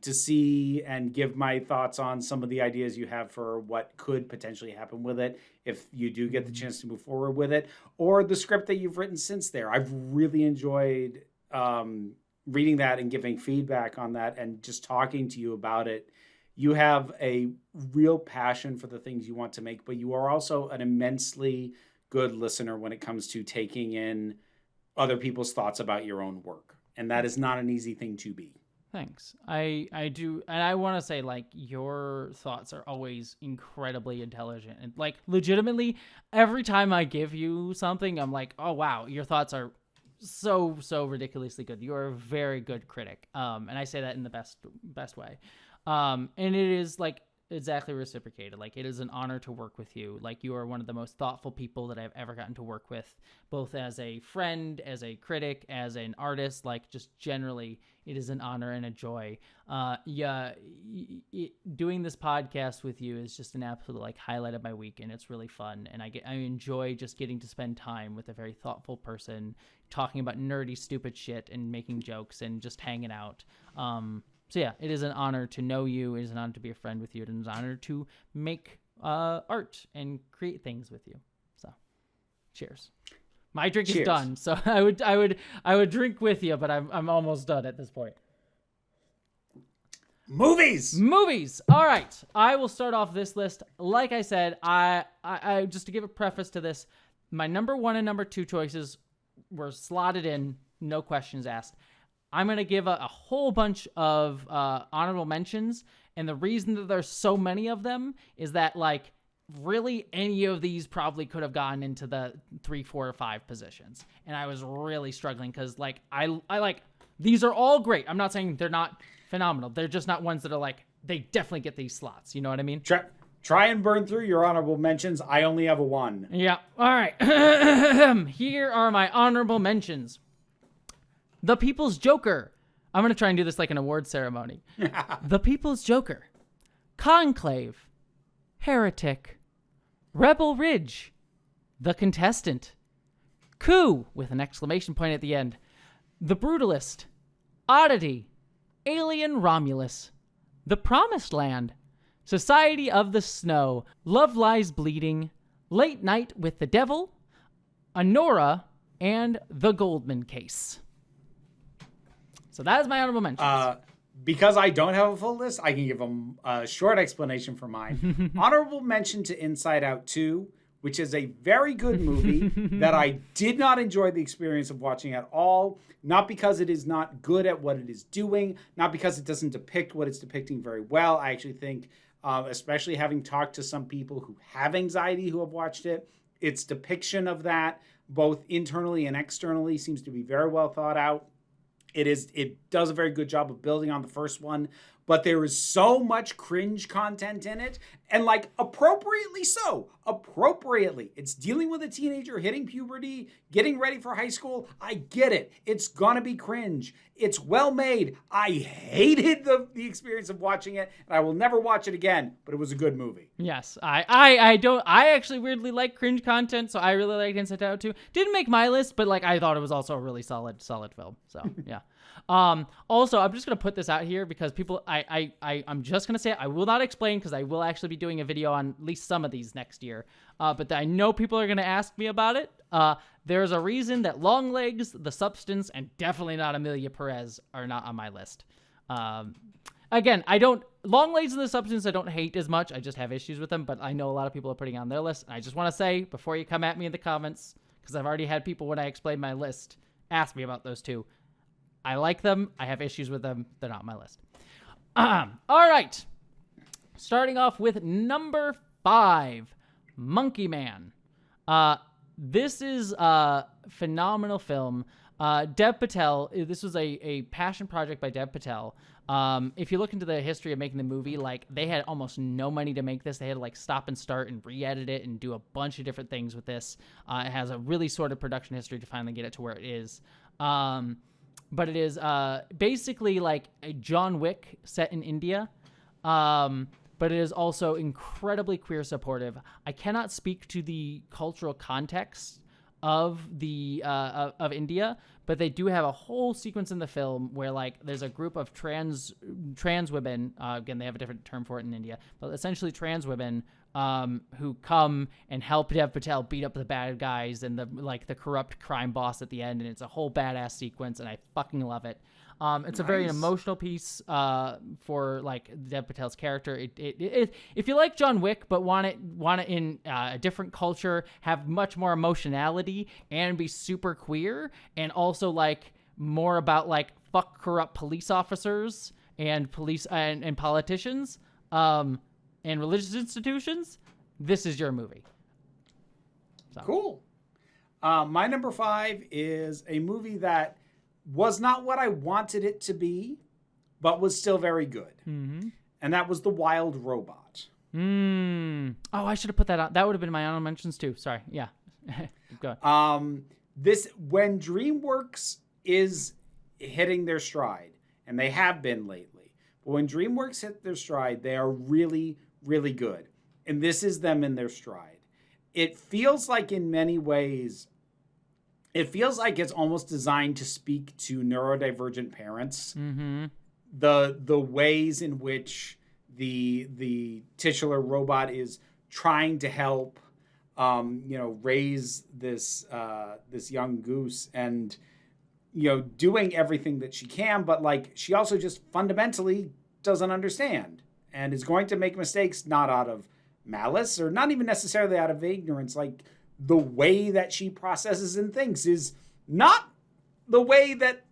see and give my thoughts on some of the ideas you have for what could potentially happen with it if you do get the chance to move forward with it, or the script that you've written since there. I've really enjoyed reading that and giving feedback on that and just talking to you about it. You have a real passion for the things you want to make, but you are also an immensely good listener when it comes to taking in other people's thoughts about your own work. And that is not an easy thing to be. Thanks. I do. And I want to say, like, your thoughts are always incredibly intelligent. And, like, legitimately, every time I give you something, I'm like, oh, wow, your thoughts are so ridiculously good. You are a very good critic, and I say that in the best way. And it is like exactly reciprocated. Like, it is an honor to work with you. Like, you are one of the most thoughtful people that I've ever gotten to work with, both as a friend, as a critic, as an artist. Like, just generally, it is an honor and a joy. Doing this podcast with you is just an absolute like highlight of my week, and it's really fun. And I enjoy just getting to spend time with a very thoughtful person, talking about nerdy, stupid shit, and making jokes, and just hanging out. So yeah, it is an honor to know you. It is an honor to be a friend with you. It is an honor to make art and create things with you. So, cheers. My drink is done, so I would drink with you, but I'm almost done at this point. Movies. All right, I will start off this list. Like I said, I just to give a preface to this, my number 1 and number 2 choices were slotted in, no questions asked. I'm going to give a whole bunch of honorable mentions, and the reason that there's so many of them is that, like, really any of these probably could have gotten into the 3, 4, or 5 positions, and I was really struggling because, like, I like, these are all great. I'm not saying they're not phenomenal. They're just not ones that are, like, they definitely get these slots. You know what I mean? Try and burn through your honorable mentions. I only have a 1. Yeah. All right. Here are my honorable mentions. The People's Joker. I'm going to try and do this like an award ceremony. The People's Joker. Conclave. Heretic. Rebel Ridge. The Contestant. Coup, with an exclamation point at the end. The Brutalist. Oddity. Alien Romulus. The Promised Land. Society of the Snow. Love Lies Bleeding. Late Night with the Devil. Honora. And The Goldman Case. So that is my honorable mentions. Because I don't have a full list, I can give a short explanation for mine. Honorable mention to Inside Out 2, which is a very good movie that I did not enjoy the experience of watching at all. Not because it is not good at what it is doing, not because it doesn't depict what it's depicting very well. I actually think, especially having talked to some people who have anxiety who have watched it, its depiction of that, both internally and externally, seems to be very well thought out. It does a very good job of building on the first one, but there is so much cringe content in it, and like appropriately so. Appropriately. It's dealing with a teenager hitting puberty, getting ready for high school. I get it. It's gonna be cringe. It's well made. I hated the experience of watching it, and I will never watch it again, but it was a good movie. Yes, I actually weirdly like cringe content, so I really liked Inside Out 2. Didn't make my list, but like I thought it was also a really solid film. So yeah. Also, I'm just gonna put this out here because people, I'm just gonna say it. I will not explain because I will actually be doing a video on at least some of these next year. But I know people are gonna ask me about it. There's a reason that Longlegs, The Substance, and definitely not Amelia Perez are not on my list. Again, Longlegs and The Substance I don't hate as much. I just have issues with them, but I know a lot of people are putting on their list. And I just want to say, before you come at me in the comments, because I've already had people when I explain my list ask me about those two. I like them. I have issues with them. They're not on my list. All right. Starting off with number 5, Monkey Man. This is a phenomenal film. Dev Patel, this was a passion project by Dev Patel. If you look into the history of making the movie, like they had almost no money to make this. They had to like stop and start and re-edit it and do a bunch of different things with this. It has a really sordid production history to finally get it to where it is. But it is basically like a John Wick set in India. But it is also incredibly queer supportive. I cannot speak to the cultural context of the of India, but they do have a whole sequence in the film where like there's a group of trans women. Again, they have a different term for it in India, but essentially trans women who come and help Dev Patel beat up the bad guys and the corrupt crime boss at the end, and it's a whole badass sequence, and I fucking love it. It's a very emotional piece for like Dev Patel's character. It if you like John Wick but want it in a different culture, have much more emotionality, and be super queer, and also like more about like fuck corrupt police officers and police and politicians and religious institutions, this is your movie. So. Cool. My number 5 is a movie that was not what I wanted it to be, but was still very good. Mm-hmm. And that was The Wild Robot. Oh, I should have put that out. That would have been my honorable mentions too. Sorry. Yeah. Keep going. When DreamWorks is hitting their stride, and they have been lately, but when DreamWorks hit their stride, they are really, really good. And this is them in their stride. It feels like in many ways, it feels like it's almost designed to speak to neurodivergent parents. Mm-hmm. The ways in which the titular robot is trying to help, raise this young goose, and doing everything that she can, but like she also just fundamentally doesn't understand and is going to make mistakes, not out of malice or not even necessarily out of ignorance. Like the way that she processes and thinks is not the way that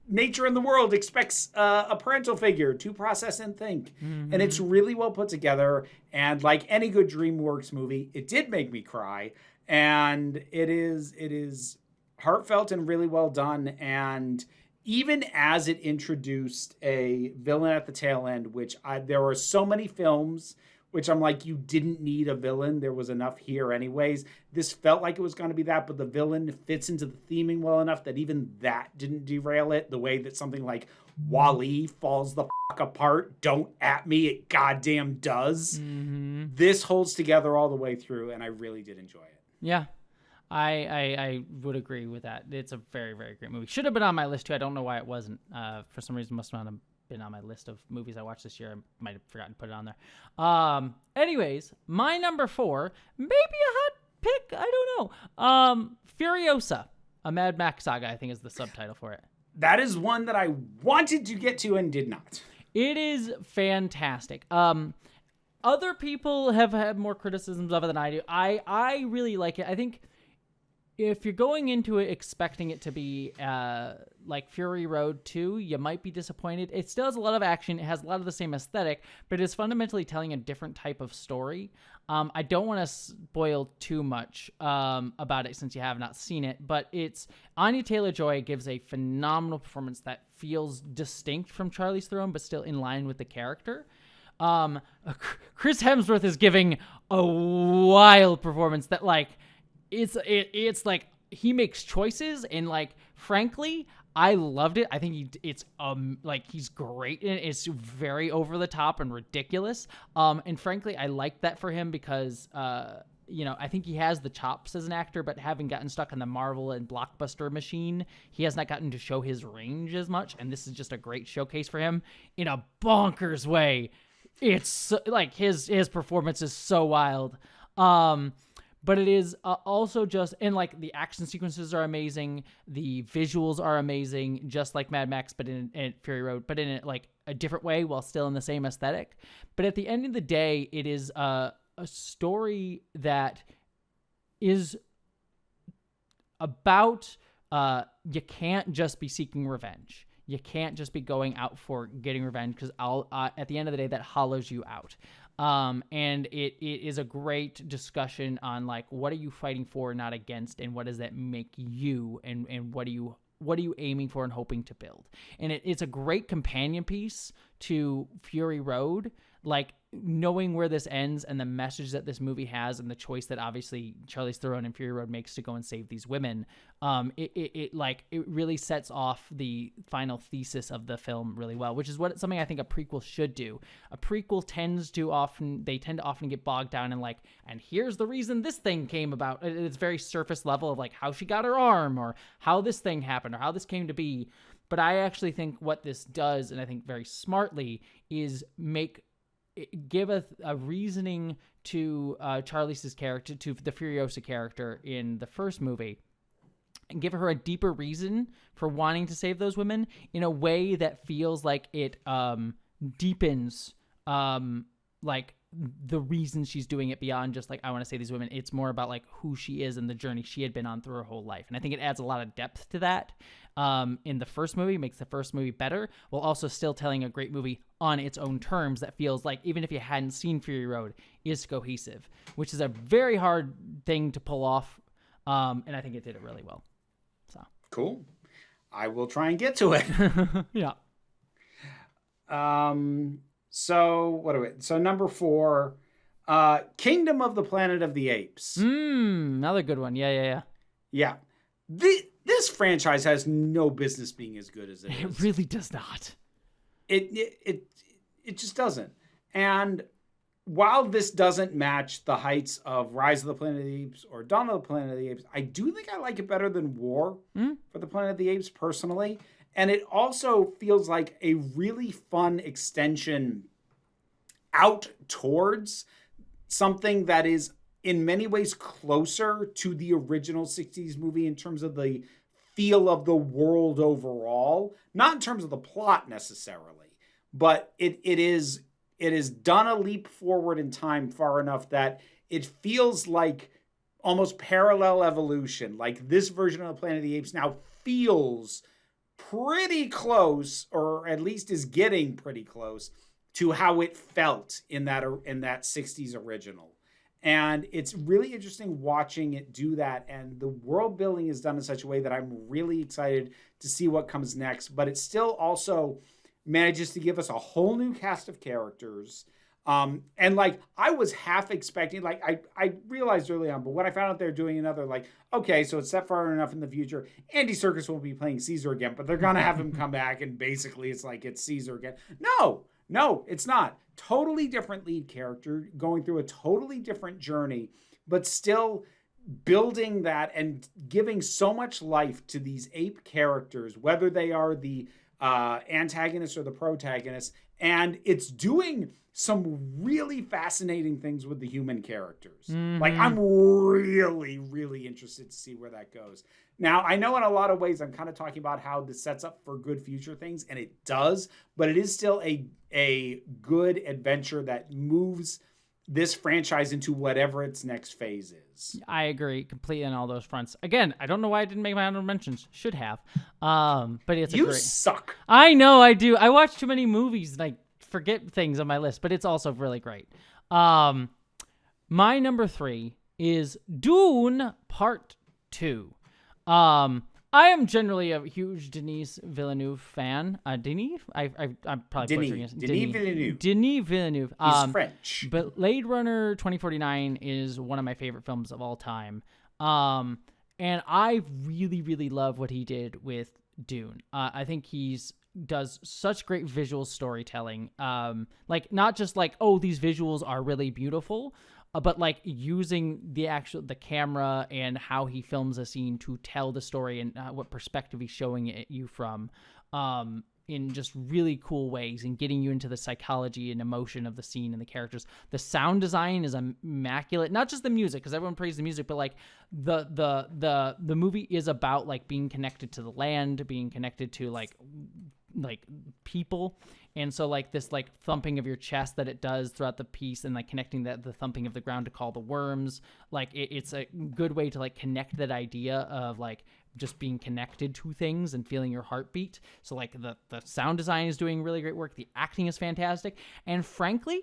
nature and the world expects a parental figure to process and think. Mm-hmm. And it's really well put together. And like any good DreamWorks movie, it did make me cry. And it is heartfelt and really well done. And even as it introduced a villain at the tail end, which there were so many films which I'm like, you didn't need a villain. There was enough here anyways. This felt like it was going to be that, but the villain fits into the theming well enough that even that didn't derail it. The way that something like Wall-E falls the fuck apart, don't at me, it goddamn does. Mm-hmm. This holds together all the way through, and I really did enjoy it. Yeah. I would agree with that. It's a very, very great movie. Should have been on my list too. I don't know why it wasn't. For some reason, must not have been on my list of movies I watched this year. I might have forgotten to put it on there. Anyways, my number 4, maybe a hot pick. I don't know. Furiosa, a Mad Max saga, I think is the subtitle for it. That is one that I wanted to get to and did not. It is fantastic. Other people have had more criticisms of it than I do. I really like it. I think if you're going into it expecting it to be like Fury Road 2, you might be disappointed. It still has a lot of action. It has a lot of the same aesthetic, but it's fundamentally telling a different type of story. I don't want to spoil too much about it since you have not seen it, but Anya Taylor-Joy gives a phenomenal performance that feels distinct from Charlize Theron, but still in line with the character. Chris Hemsworth is giving a wild performance that like, it's like he makes choices, and like frankly I loved it. I think it's he's great, and it's very over the top and ridiculous, and frankly I like that for him because I think he has the chops as an actor, but having gotten stuck in the Marvel and blockbuster machine, he has not gotten to show his range as much, and this is just a great showcase for him in a bonkers way. It's like his performance is so wild. But it is also just, and like the action sequences are amazing. The visuals are amazing, just like Mad Max, but in Fury Road, but in like a different way while still in the same aesthetic. But at the end of the day, it is a story that is about, you can't just be seeking revenge. You can't just be going out for getting revenge, because at the end of the day, that hollows you out. And it is a great discussion on like, what are you fighting for, not against, and what does that make you, and what are you aiming for and hoping to build? And it's a great companion piece to Fury Road, like knowing where this ends and the message that this movie has, and the choice that obviously Charlize Theron in Fury Road makes to go and save these women. It really sets off the final thesis of the film really well, which is something I think a prequel should do. A prequel tend to often get bogged down in like, and here's the reason this thing came about. It's very surface level of like how she got her arm, or how this thing happened, or how this came to be. But I actually think what this does, and I think very smartly, is give a reasoning to Charlize's character, to the Furiosa character in the first movie, and give her a deeper reason for wanting to save those women in a way that feels like it deepens like the reason she's doing it beyond just like, I want to save these women. It's more about like who she is and the journey she had been on through her whole life. And I think it adds a lot of depth to that in the first movie, makes the first movie better, while also still telling a great movie on its own terms that feels like, even if you hadn't seen Fury Road, is cohesive, which is a very hard thing to pull off And I think it did it really well. So Cool. I will try and get to it. yeah. So what do we? So number 4, Kingdom of the Planet of the Apes. Another good one. Yeah. Yeah. This franchise has no business being as good as it is. It really does not. It just doesn't. And while this doesn't match the heights of Rise of the Planet of the Apes or Dawn of the Planet of the Apes, I do think I like it better than War for the Planet of the Apes personally. And it also feels like a really fun extension out towards something that is in many ways closer to the original 60s movie in terms of the feel of the world overall, not in terms of the plot necessarily, but it is done a leap forward in time far enough that it feels like almost parallel evolution. Like this version of the Planet of the Apes now feels pretty close, or at least is getting pretty close to how it felt in that 60s original. And it's really interesting watching it do that. And the world building is done in such a way that I'm really excited to see what comes next. But it still also manages to give us a whole new cast of characters. And like, I was half expecting, like, I realized early on, but when I found out they're doing another, like, okay, so it's set far enough in the future, Andy Serkis won't be playing Caesar again, but they're going to have him come back, and basically it's like it's Caesar again. No, it's not. Totally different lead character, going through a totally different journey, but still building that and giving so much life to these ape characters, whether they are the antagonist or the protagonist. And it's doing some really fascinating things with the human characters. Like, I'm really, really interested to see where that goes. Now, I know in a lot of ways I'm kind of talking about how this sets up for good future things, and it does, but it is still a good adventure that moves this franchise into whatever its next phase is. I agree completely on all those fronts. Again, I don't know why I didn't make my honorable mentions. Should have. But it's a great... You suck. I know I do. I watch too many movies and I forget things on my list, but it's also really great. My number 3 is Dune Part 2. I am generally a huge Denis Villeneuve fan. Denis? I'm probably butchering it. Denis Villeneuve. Denis Villeneuve. He's French. But Blade Runner 2049 is one of my favorite films of all time. And I really, really love what he did with Dune. I think does such great visual storytelling. Like, not just like, oh, these visuals are really beautiful, but like using the camera and how he films a scene to tell the story and what perspective he's showing it you from, in just really cool ways, and getting you into the psychology and emotion of the scene and the characters. The sound design is immaculate. Not just the music, because everyone praised the music, but like the movie is about like being connected to the land, being connected to like people. And so like this like thumping of your chest that it does throughout the piece, and like connecting the thumping of the ground to call the worms, like it's a good way to like connect that idea of like just being connected to things and feeling your heartbeat. So like the sound design is doing really great work. The acting is fantastic. And frankly,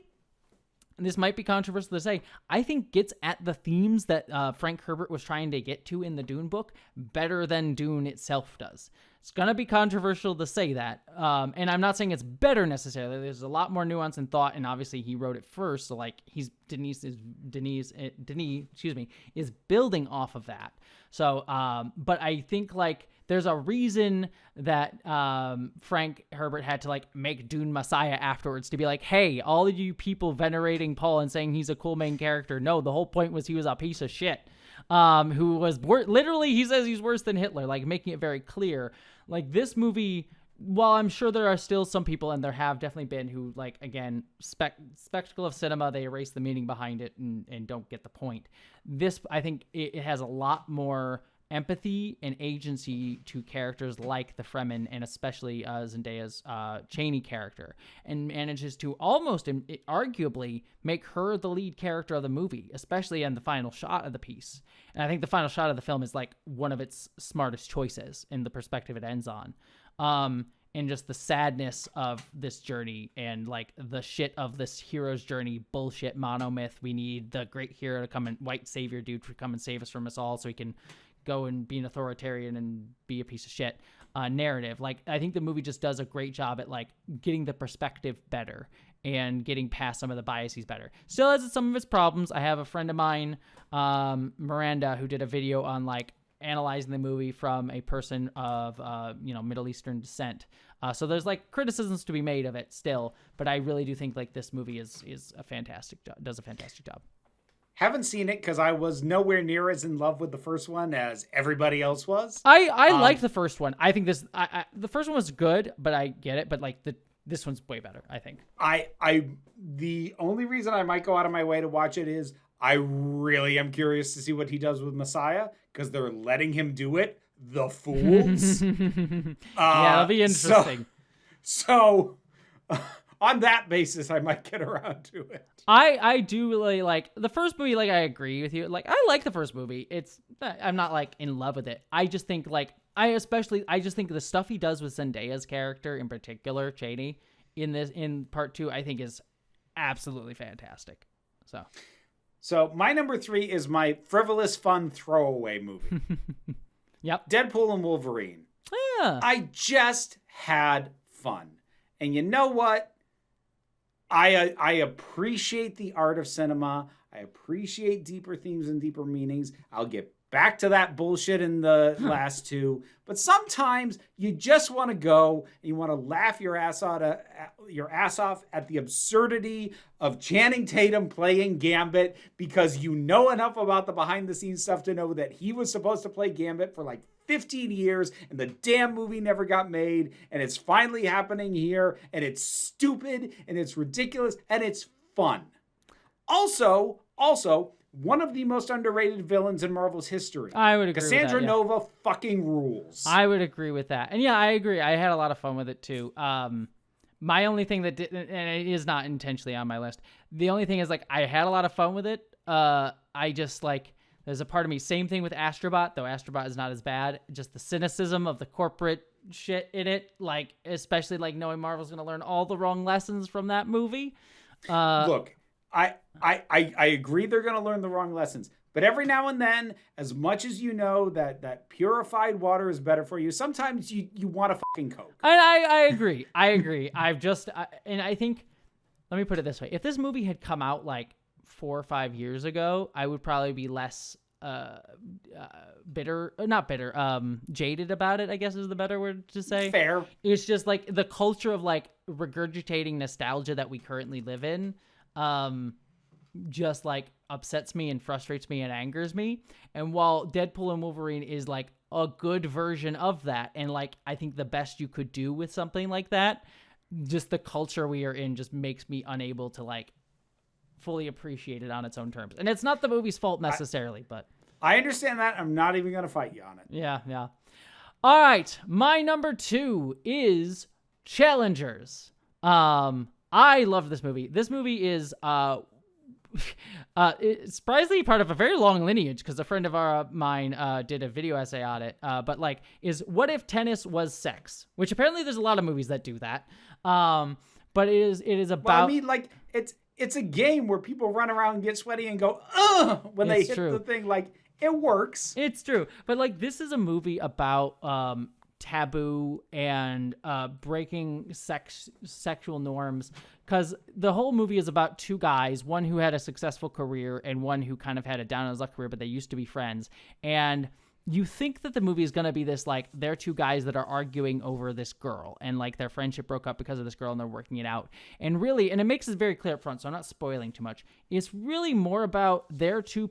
and this might be controversial to say, I think gets at the themes that Frank Herbert was trying to get to in the Dune book better than Dune itself does. It's going to be controversial to say that. And I'm not saying it's better necessarily. There's a lot more nuance and thought, and obviously he wrote it first. So like Denis is building off of that. So, but I think like there's a reason that Frank Herbert had to like make Dune Messiah afterwards, to be like, hey, all of you people venerating Paul and saying he's a cool main character. No, the whole point was he was a piece of shit. Who was literally, he says he's worse than Hitler, like making it very clear. Like this movie, while I'm sure there are still some people, and there have definitely been, who like, again, spectacle of cinema, they erase the meaning behind it and don't get the point. This, I think it has a lot more empathy and agency to characters like the Fremen, and especially Zendaya's Chaney character, and manages to almost arguably make her the lead character of the movie, especially in the final shot of the piece. And I think the final shot of the film is like one of its smartest choices in the perspective it ends on. and just the sadness of this journey and like the shit of this hero's journey bullshit monomyth. We need the great hero to come and white savior dude to come and save us from us all so he can go and be an authoritarian and be a piece of shit narrative. Like, I think the movie just does a great job at like getting the perspective better and getting past some of the biases better. Still has some of its problems. I have a friend of mine, Miranda, who did a video on like analyzing the movie from a person of Middle Eastern descent. So there's like criticisms to be made of it still, but I really do think like this movie is a fantastic job, does a fantastic job. Haven't seen it because I was nowhere near as in love with the first one as everybody else was. I liked the first one. I think the first one was good, but I get it. But like this one's way better, I think. The only reason I might go out of my way to watch it is I really am curious to see what he does with Messiah because they're letting him do it. The fools. Yeah, it'll be interesting. So on that basis, I might get around to it. I do really like the first movie. Like, I agree with you. Like, I like the first movie. I'm not like in love with it. I just think like I just think the stuff he does with Zendaya's character in particular, Cheney, in part 2, I think is absolutely fantastic. So my number 3 is my frivolous, fun throwaway movie. Yep. Deadpool and Wolverine. Yeah. I just had fun. And you know what? I appreciate the art of cinema. I appreciate deeper themes and deeper meanings. I'll get back to that bullshit in the last 2. But sometimes you just want to go and you want to laugh your ass off at the absurdity of Channing Tatum playing Gambit because you know enough about the behind the scenes stuff to know that he was supposed to play Gambit for like 15 years and the damn movie never got made, and it's finally happening here, and it's stupid and it's ridiculous and it's fun. Also, one of the most underrated villains in Marvel's history. I would agree Cassandra with that, Nova fucking rules. I would agree with that. And yeah, I agree. I had a lot of fun with it too. My only thing that didn't, and it is not intentionally on my list, the only thing is like I had a lot of fun with it. I just like, there's a part of me, same thing with Astrobot, though Astrobot is not as bad. Just the cynicism of the corporate shit in it, like especially like knowing Marvel's going to learn all the wrong lessons from that movie. Look, I agree they're going to learn the wrong lessons. But every now and then, as much as you know that purified water is better for you, sometimes you want a fucking Coke. I agree. And I think, let me put it this way. If this movie had come out like 4 or 5 years ago, I would probably be less jaded about it, I guess is the better word to say. Fair. It's just like the culture of like regurgitating nostalgia that we currently live in just like upsets me and frustrates me and angers me. And while Deadpool and Wolverine is like a good version of that, and like I think the best you could do with something like that, just the culture we are in just makes me unable to like fully appreciate it on its own terms. And it's not the movie's fault necessarily, but I understand that. I'm not even going to fight you on it. Yeah. All right. My number 2 is Challengers. I love this movie. This movie is it's surprisingly part of a very long lineage because a friend of mine did a video essay on it. But like, is what if tennis was sex? Which apparently there's a lot of movies that do that. But it is about. Well, I mean, like it's a game where people run around and get sweaty and go ugh when they hit the thing. Like, it works. It's true. But like, this is a movie about taboo and breaking sexual norms, because the whole movie is about 2 guys, one who had a successful career and one who kind of had a down on his luck career, but they used to be friends. And you think that the movie is going to be this, like, they're 2 guys that are arguing over this girl, and like their friendship broke up because of this girl and they're working it out. And really, and it makes it very clear up front, so I'm not spoiling too much, it's really more about their 2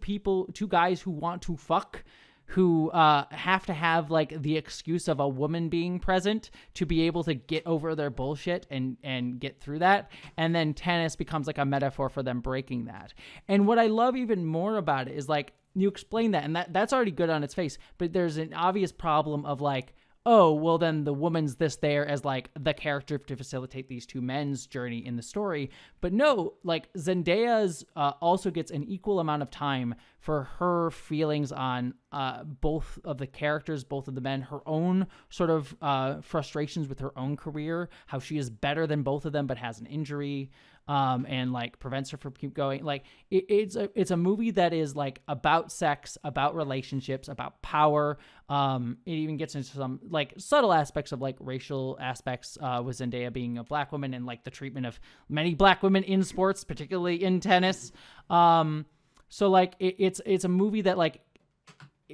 guys who want to fuck, who have to have like the excuse of a woman being present to be able to get over their bullshit and get through that. And then tennis becomes like a metaphor for them breaking that. And what I love even more about it is like, you explain that, and that's already good on its face, but there's an obvious problem of like, oh, well, then the woman's this there as like the character to facilitate these two men's journey in the story. But no, like Zendaya's also gets an equal amount of time for her feelings on both of the characters, both of the men, her own sort of frustrations with her own career, how she is better than both of them but has an injury. And like prevents her from keep going. Like it's a movie that is like about sex, about relationships, about power. It even gets into some like subtle aspects of like racial aspects, with Zendaya being a black woman and like the treatment of many black women in sports, particularly in tennis. So like it's a movie that like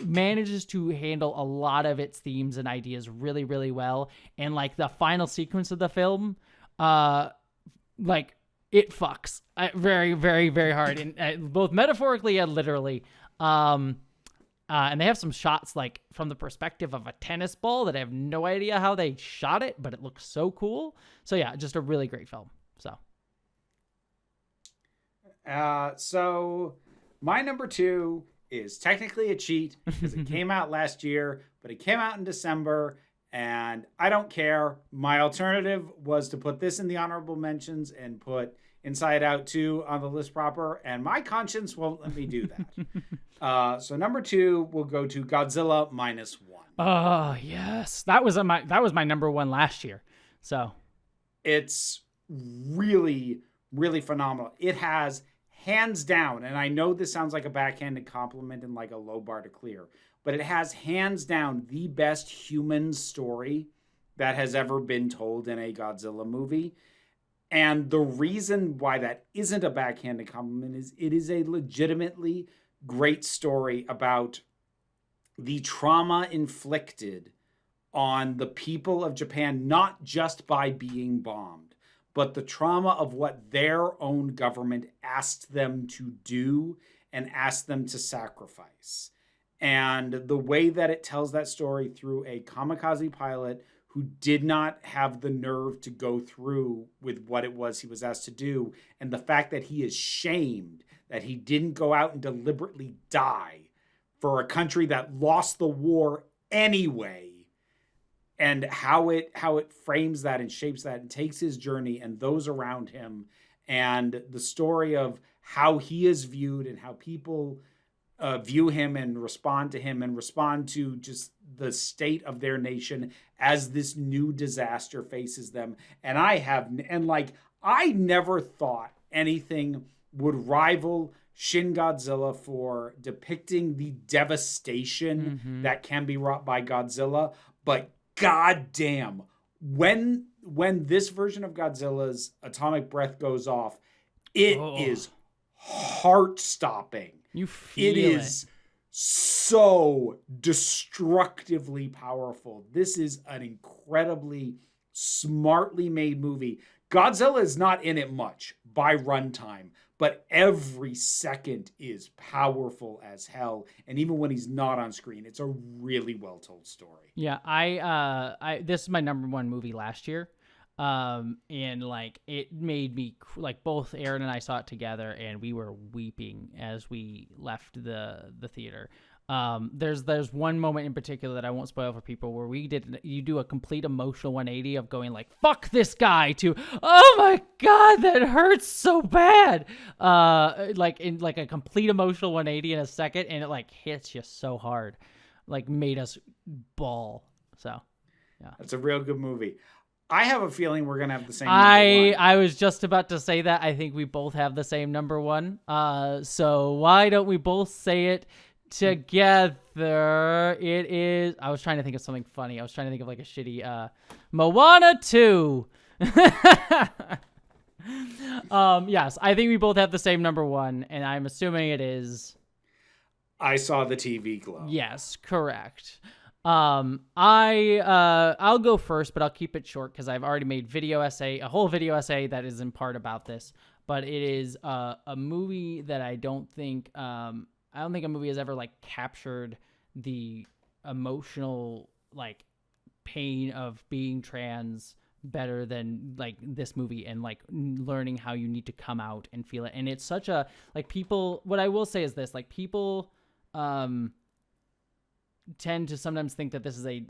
manages to handle a lot of its themes and ideas really, really well. And like the final sequence of the film, like it fucks very, very, very hard, and both metaphorically and literally. And they have some shots like from the perspective of a tennis ball that I have no idea how they shot it, but it looks so cool. So yeah, just a really great film. So my number 2 is technically a cheat because it came out last year, but it came out in December. And I don't care. My alternative was to put this in the honorable mentions and put Inside Out 2 on the list proper. And my conscience won't let me do that. So number 2 will go to Godzilla -1. Oh, yes. That was my number 1 last year. So it's really, really phenomenal. It has hands down, and I know this sounds like a backhanded compliment and like a low bar to clear, but it has hands down the best human story that has ever been told in a Godzilla movie. And the reason why that isn't a backhanded compliment is it is a legitimately great story about the trauma inflicted on the people of Japan, not just by being bombed, but the trauma of what their own government asked them to do and asked them to sacrifice. And the way that it tells that story through a kamikaze pilot who did not have the nerve to go through with what it was he was asked to do, and the fact that he is shamed that he didn't go out and deliberately die for a country that lost the war anyway, and how it frames that and shapes that and takes his journey and those around him, and the story of how he is viewed and how people view him and respond to him and respond to just the state of their nation as this new disaster faces them. And I never thought anything would rival Shin Godzilla for depicting the devastation that can be wrought by Godzilla. But goddamn, when this version of Godzilla's atomic breath goes off, it is heart-stopping. You feel it is so destructively powerful. This is an incredibly smartly made movie. Godzilla is not in it much by runtime, but every second is powerful as hell. And even when he's not on screen, it's a really well-told story. Yeah, I this is my number 1 movie last year. And like it made me like both Aaron and I saw it together and we were weeping as we left the theater. There's one moment in particular that I won't spoil for people where you do a complete emotional 180 of going like, fuck this guy to, oh my God, that hurts so bad. Like in like a complete emotional 180 in a second. And it like hits you so hard, like made us bawl. So yeah, that's a real good movie. I have a feeling we're going to have the same number 1. I was just about to say that. I think we both have the same number 1. So why don't we both say it together? It is... I was trying to think of something funny. I was trying to think of like a shitty... Moana 2. Yes, I think we both have the same number 1, and I'm assuming it is... I Saw the TV Glow. Yes, correct. I'll go first, but I'll keep it short because I've already made a whole video essay that is in part about this. But it is a movie that I don't think a movie has ever like captured the emotional like pain of being trans better than like this movie, and like learning how you need to come out and feel it. And it's such a like people. What I will say is this: like people tend to sometimes think that this is it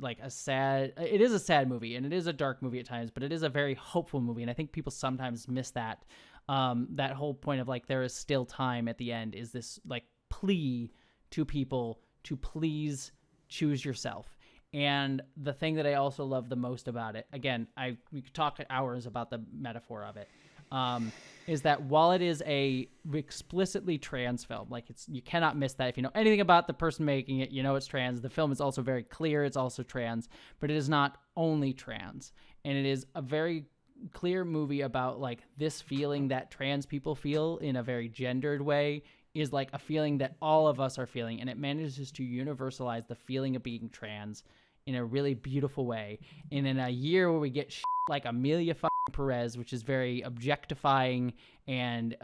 is a sad movie and it is a dark movie at times, but it is a very hopeful movie. And I think people sometimes miss that. That whole point of like, there is still time at the end is this like plea to people to please choose yourself. And the thing that I also love the most about it, again, we could talk hours about the metaphor of it, is that while it is a explicitly trans film, like you cannot miss that. If you know anything about the person making it, you know it's trans. The film is also very clear. It's also trans, but it is not only trans. And it is a very clear movie about like this feeling that trans people feel in a very gendered way is like a feeling that all of us are feeling. And it manages to universalize the feeling of being trans in a really beautiful way. And in a year where we get like Amelia Perez, which is very objectifying and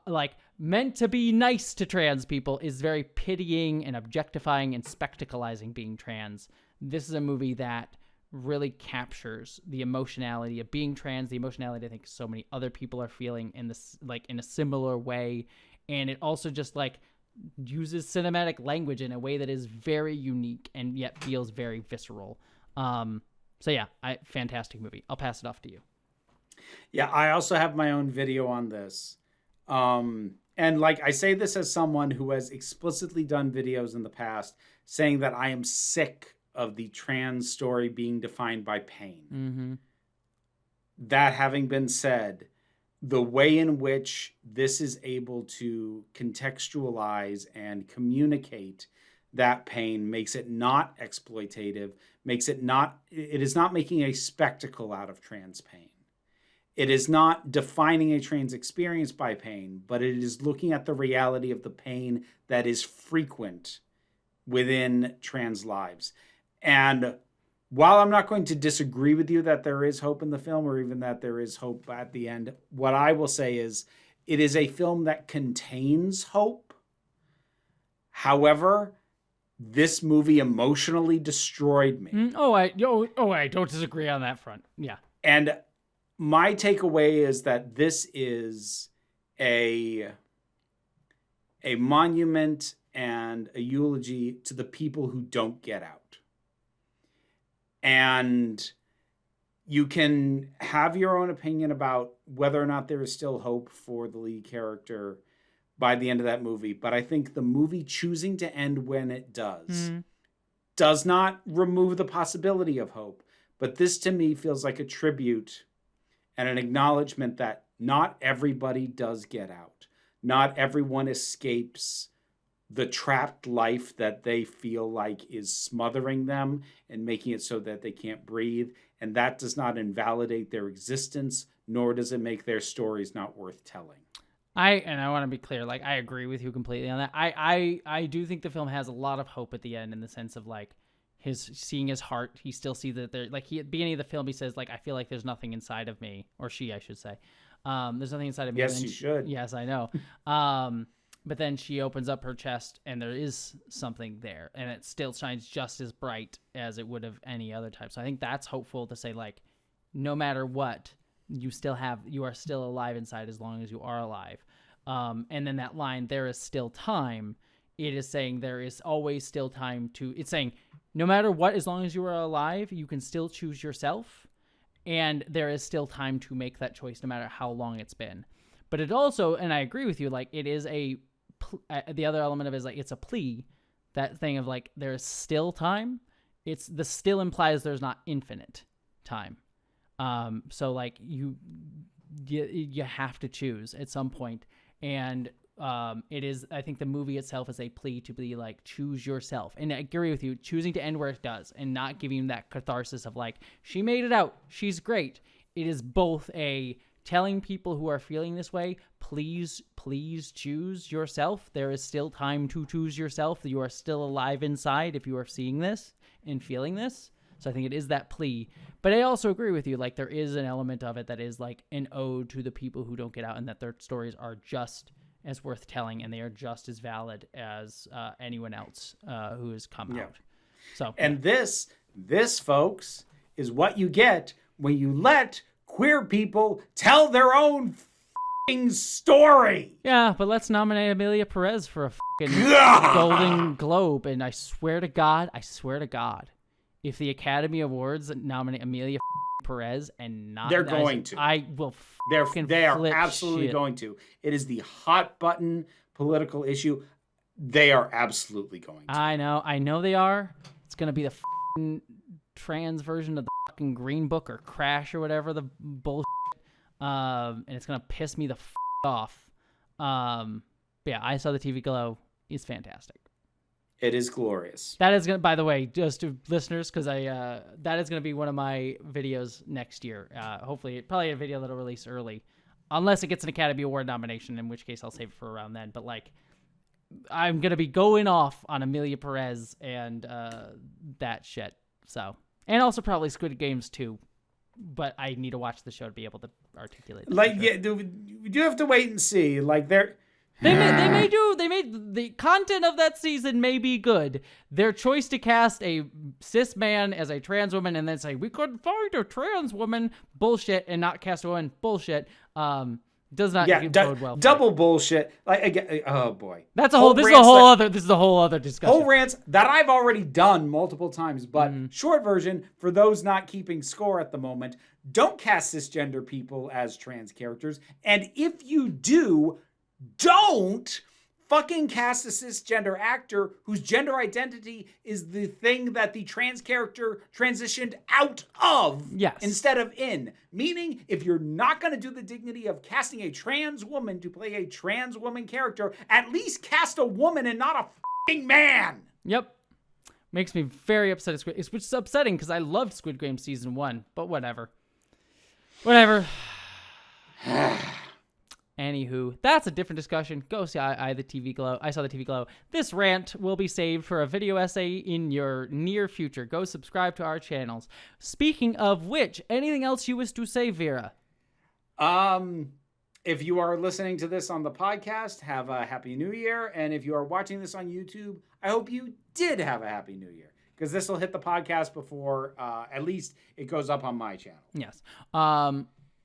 like meant to be nice to trans people, is very pitying and objectifying and spectacleizing being trans. This is a movie that really captures the emotionality of being trans, the emotionality I think so many other people are feeling in this, like in a similar way. And it also just like uses cinematic language in a way that is very unique and yet feels very visceral. So yeah, fantastic movie. I'll pass it off to you. Yeah, I also have my own video on this. And like I say this as someone who has explicitly done videos in the past saying that I am sick of the trans story being defined by pain. Mm-hmm. That having been said, the way in which this is able to contextualize and communicate that pain makes it not exploitative, it is not making a spectacle out of trans pain. It is not defining a trans experience by pain, but it is looking at the reality of the pain that is frequent within trans lives. And while I'm not going to disagree with you that there is hope in the film, or even that there is hope at the end, what I will say is it is a film that contains hope. However, this movie emotionally destroyed me. I don't disagree on that front. Yeah. And my takeaway is that this is a monument and a eulogy to the people who don't get out. And you can have your own opinion about whether or not there is still hope for the lead character by the end of that movie. But I think the movie choosing to end when it does not remove the possibility of hope. But this to me feels like a tribute and an acknowledgement that not everybody does get out. Not everyone escapes the trapped life that they feel like is smothering them and making it so that they can't breathe. And that does not invalidate their existence, nor does it make their stories not worth telling. I want to be clear, like I agree with you completely on that. I do think the film has a lot of hope at the end, in the sense of like seeing his heart. He still sees that there, like, he at the beginning of the film he says like, I feel like there's nothing inside of me, or she, I should say. There's nothing inside of me. Yes, you should. Yes, I know. But then she opens up her chest and there is something there, and it still shines just as bright as it would have any other time. So I think that's hopeful to say, like, no matter what, you are still alive inside as long as you are alive. And then that line, there is still time, it is saying there is always still time it's saying no matter what, as long as you are alive, you can still choose yourself. And there is still time to make that choice no matter how long it's been. But it also, and I agree with you, like it is the other element of it is like it's a plea, that thing of like there's still time. The still implies there's not infinite time. So like you have to choose at some point. And it is, I think the movie itself is a plea to be like, choose yourself. And I agree with you, choosing to end where it does and not giving that catharsis of like, she made it out, she's great. It is both a telling people who are feeling this way, please choose yourself. There is still time to choose yourself. You are still alive inside if you are seeing this and feeling this. So I think it is that plea. But I also agree with you, like there is an element of it that is like an ode to the people who don't get out, and that their stories are just as worth telling, and they are just as valid as anyone else who has come out. So, and this, folks, is what you get when you let queer people tell their own story. Yeah, but let's nominate Amelia Perez for a Golden Globe. And I swear to God, if the Academy Awards nominate Amelia Perez and not, they're going to. I will. They are absolutely going to. It is the hot button political issue. They are absolutely going to. I know they are. It's gonna be the trans version of the fucking Green Book or Crash or whatever the bullshit. And it's gonna piss me the off. But yeah, I saw the TV Glow. It's fantastic. It is glorious. That is gonna, by the way, just to listeners, because that is gonna be one of my videos next year. Hopefully, probably a video that'll release early, unless it gets an Academy Award nomination, in which case I'll save it for around then. But like, I'm gonna be going off on Amelia Perez and that shit. So, and also probably Squid Games too. But I need to watch the show to be able to articulate that. Like, yeah, we do have to wait and see. Like, They may the content of that season may be good. Their choice to cast a cis man as a trans woman and then say we couldn't find a trans woman, bullshit, and not cast a woman, bullshit. Does not bode well. Double bullshit. Like, again, oh boy, that's a whole. This is a whole other discussion. Whole rants that I've already done multiple times. But short version for those not keeping score at the moment: don't cast cisgender people as trans characters, and if you do, don't fucking cast a cisgender actor whose gender identity is the thing that the trans character transitioned out of instead of in. Meaning, if you're not going to do the dignity of casting a trans woman to play a trans woman character, at least cast a woman and not a fucking man. Yep. Makes me very upset. Which is upsetting because I loved Squid Game Season 1, but whatever. Anywho, that's a different discussion. Go see the TV Glow. I saw the TV Glow. This rant will be saved for a video essay in your near future. Go subscribe to our channels. Speaking of which, anything else you wish to say, Vera? If you are listening to this on the podcast, have a Happy New Year. And if you are watching this on YouTube, I hope you did have a Happy New Year. Because this will hit the podcast before at least it goes up on my channel. Yes.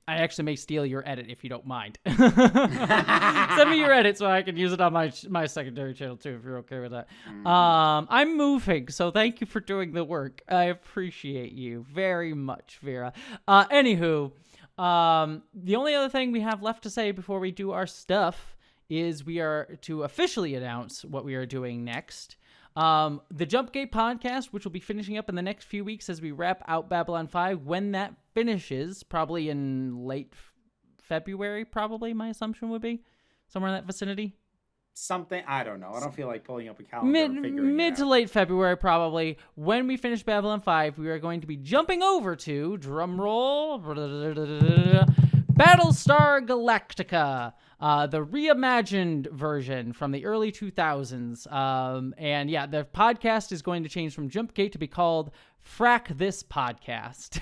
I actually may steal your edit if you don't mind. Send me your edit so I can use it on my secondary channel too, if you're okay with that. I'm moving, so thank you for doing the work. I appreciate you very much, Vera. Anywho, the only other thing we have left to say before we do our stuff is we are to officially announce what we are doing next. The Jumpgate podcast, which will be finishing up in the next few weeks as we wrap out Babylon 5. When that finishes, probably in late February, probably, my assumption would be. Somewhere in that vicinity. Something, I don't know. I don't feel like pulling up a calendar and figuring it out. Mid to late February, probably. When we finish Babylon 5, we are going to be jumping over to, drumroll, Battlestar Galactica. The reimagined version from the early 2000s. And yeah, the podcast is going to change from Jumpgate to be called Frack This Podcast.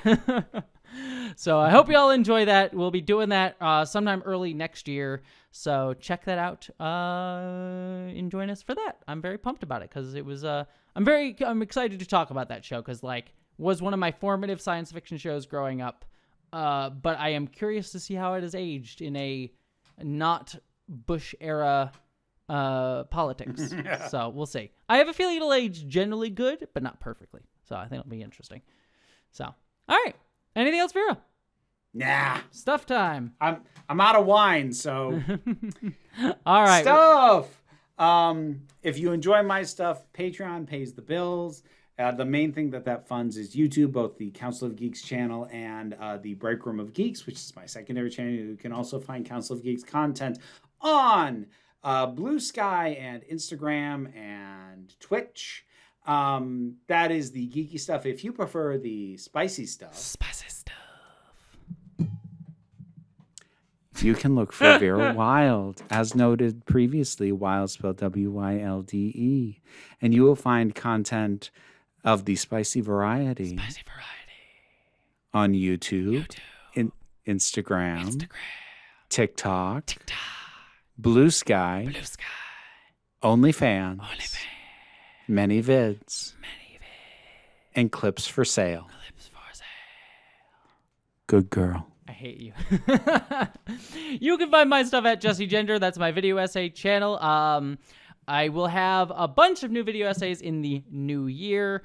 So I hope you all enjoy that. We'll be doing that sometime early next year. So check that out and join us for that. I'm very pumped about it because it was, I'm excited to talk about that show because was one of my formative science fiction shows growing up. But I am curious to see how it has aged in a not Bush era politics. So we'll see. I have a feeling it'll age generally good, but not perfectly. So I think it'll be interesting. So, all right. Anything else, Vera? Nah. Stuff time. I'm out of wine, so. All right. Stuff. If you enjoy my stuff, Patreon pays the bills. The main thing that funds is YouTube, both the Council of Geeks channel and the Break Room of Geeks, which is my secondary channel. You can also find Council of Geeks content on Blue Sky and Instagram and Twitch. That is the geeky stuff. If you prefer the spicy stuff, you can look for Vera Wild, as noted previously, Wild spelled WYLDE, and you will find content of the spicy variety on YouTube. Instagram, TikTok, Blue Sky, OnlyFans, many vids, and clips for sale. Good girl. I hate you. You can find my stuff at Jessie Gender. That's my video essay channel. I will have a bunch of new video essays in the new year.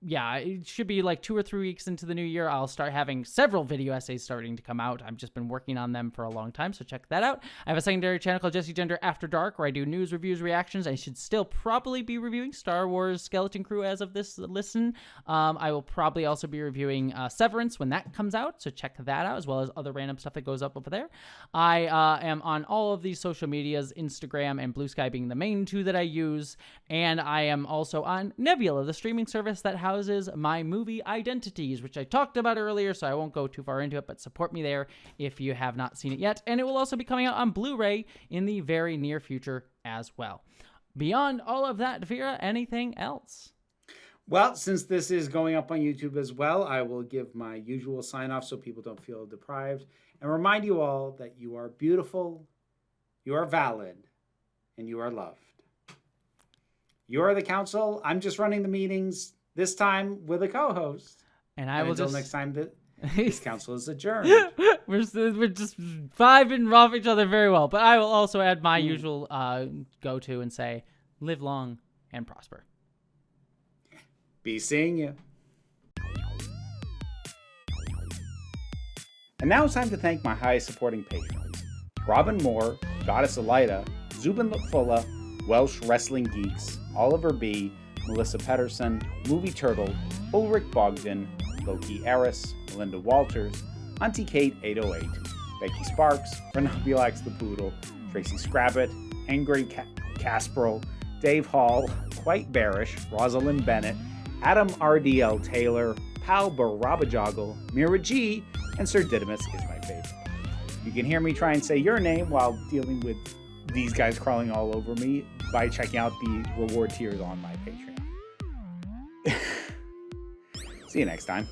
Yeah, it should be like 2 or 3 weeks into the new year. I'll start having several video essays starting to come out. I've just been working on them for a long time, so check that out. I have a secondary channel called Jessie Gender After Dark, where I do news, reviews, reactions. I should still probably be reviewing Star Wars Skeleton Crew as of this listen. I will probably also be reviewing Severance when that comes out, so check that out, as well as other random stuff that goes up over there. I am on all of these social medias, Instagram and Blue Sky being the main two that I use, and I am also on Nebula, the streaming service that houses my movie identities, which I talked about earlier, so I won't go too far into it, but support me there if you have not seen it yet. And it will also be coming out on Blu-ray in the very near future as well. Beyond all of that, Vera, anything else? Well, since this is going up on YouTube as well, I will give my usual sign-off so people don't feel deprived and remind you all that you are beautiful, you are valid, and you are loved. You are the council. I'm just running the meetings, this time with a co-host. And I will until just... next time that this council is adjourned. We're just vibing off each other very well. But I will also add my usual go-to and say, live long and prosper. Be seeing you. And now it's time to thank my highest supporting patrons. Robin Moore, Goddess Elida, Zubin Lutfulla, Welsh Wrestling Geeks, Oliver B., Melissa Pedersen, Movie Turtle, Ulrich Bogdan, Loki Eris, Melinda Walters, Auntie Kate 808, Becky Sparks, Renabulax the Poodle, Tracy Scrabbit, Angry Casperl, Dave Hall, Quite Bearish, Rosalind Bennett, Adam RDL Taylor, Pal Barabajoggle, Mira G, and Sir Didymus is my favorite. You can hear me try and say your name while dealing with these guys crawling all over me by checking out the reward tiers on my Patreon. See you next time.